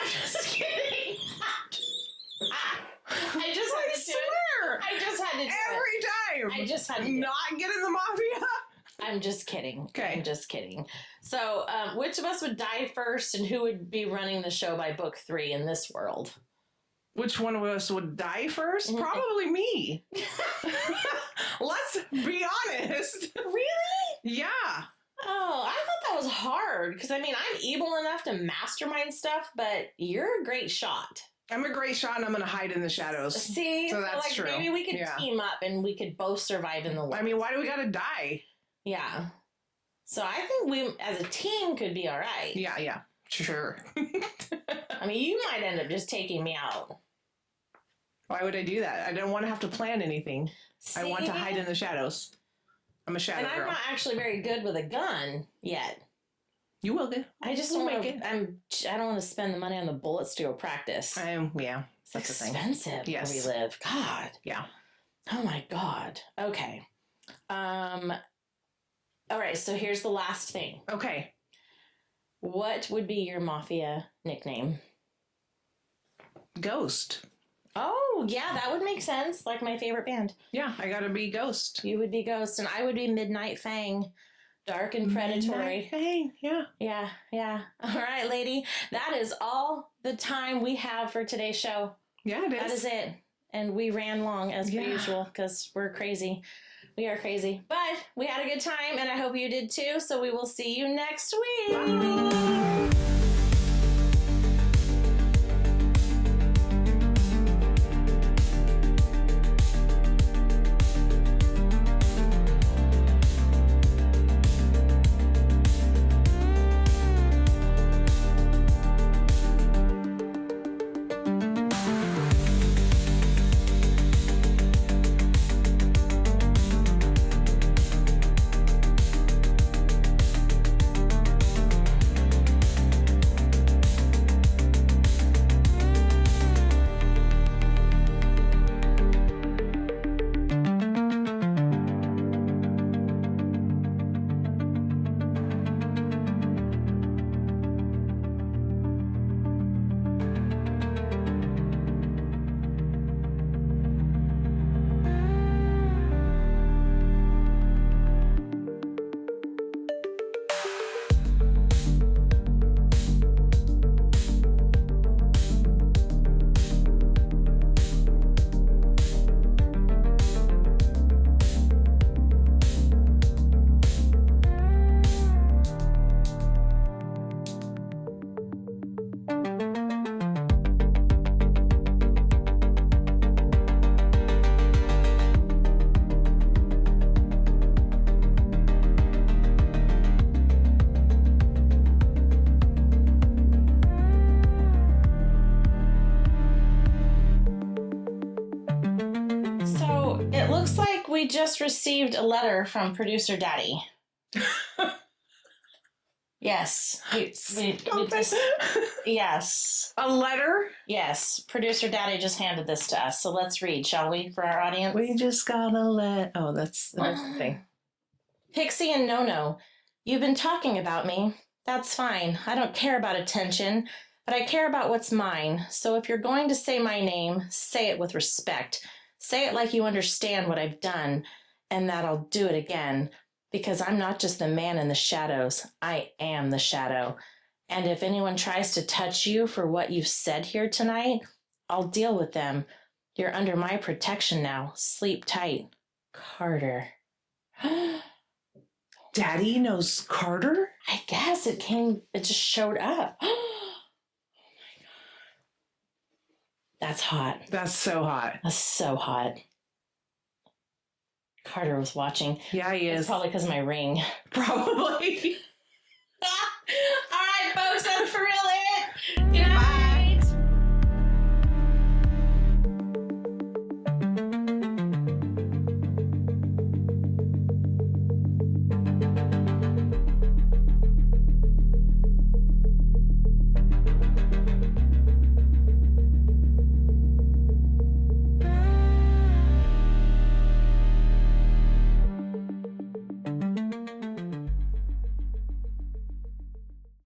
Speaker 1: I'm just kidding. I just had to do it. I just had to do it.
Speaker 2: Every time.
Speaker 1: I just had to
Speaker 2: not get in the mafia.
Speaker 1: I'm just kidding.
Speaker 2: Okay.
Speaker 1: I'm just kidding. So, which of us would die first, and who would be running the show by book 3 in this world?
Speaker 2: Which one of us would die first? Probably me. Let's be honest.
Speaker 1: Really?
Speaker 2: Yeah.
Speaker 1: Oh, I thought that was hard, because, I mean, I'm evil enough to mastermind stuff, but you're a great shot.
Speaker 2: I'm a great shot, and I'm going to hide in the shadows.
Speaker 1: See?
Speaker 2: So that's true.
Speaker 1: Maybe we could team up, and we could both survive in the world.
Speaker 2: I mean, why do we got to die?
Speaker 1: Yeah. So I think we, as a team, could be all right.
Speaker 2: Yeah. Sure.
Speaker 1: I mean, you might end up just taking me out.
Speaker 2: Why would I do that? I don't want to have to plan anything.
Speaker 1: See?
Speaker 2: I want to hide in the shadows. I'm a shadow girl.
Speaker 1: And I'm not actually very good with a gun yet.
Speaker 2: You will do.
Speaker 1: I just don't make it. I don't want to spend the money on the bullets to go practice.
Speaker 2: Yeah.
Speaker 1: It's expensive where we live. God.
Speaker 2: Yeah.
Speaker 1: Oh my God. Okay. All right. So here's the last thing.
Speaker 2: Okay.
Speaker 1: What would be your mafia nickname?
Speaker 2: Ghost.
Speaker 1: Oh, yeah, that would make sense. Like my favorite band.
Speaker 2: Yeah, I gotta be Ghost.
Speaker 1: You would be Ghost, and I would be Midnight Fang. Dark and predatory.
Speaker 2: Midnight Fang, yeah.
Speaker 1: Yeah. All right, lady. That is all the time we have for today's show.
Speaker 2: Yeah, it is.
Speaker 1: That is it. And we ran long as per usual because we're crazy. We are crazy. But we had a good time, and I hope you did too. So we will see you next week.
Speaker 2: Bye.
Speaker 1: So it looks like we just received a letter from producer Daddy. Yes. Yes.
Speaker 2: A letter?
Speaker 1: Yes. Producer Daddy just handed this to us. So let's read, shall we, for our audience?
Speaker 2: We just gotta oh, that's the thing.
Speaker 1: Pixie and No-No, you've been talking about me. That's fine. I don't care about attention, but I care about what's mine. So if you're going to say my name, say it with respect. Say it like you understand what I've done, and that I'll do it again. Because I'm not just the man in the shadows. I am the shadow. And if anyone tries to touch you for what you've said here tonight, I'll deal with them. You're under my protection now. Sleep tight. Carter.
Speaker 2: Daddy knows Carter?
Speaker 1: I guess it just showed up. Oh my God. That's hot.
Speaker 2: That's so hot.
Speaker 1: That's so hot. Carter was watching.
Speaker 2: Yeah, he is.
Speaker 1: It's probably because of my ring.
Speaker 2: Probably.
Speaker 1: All right, folks, that's for real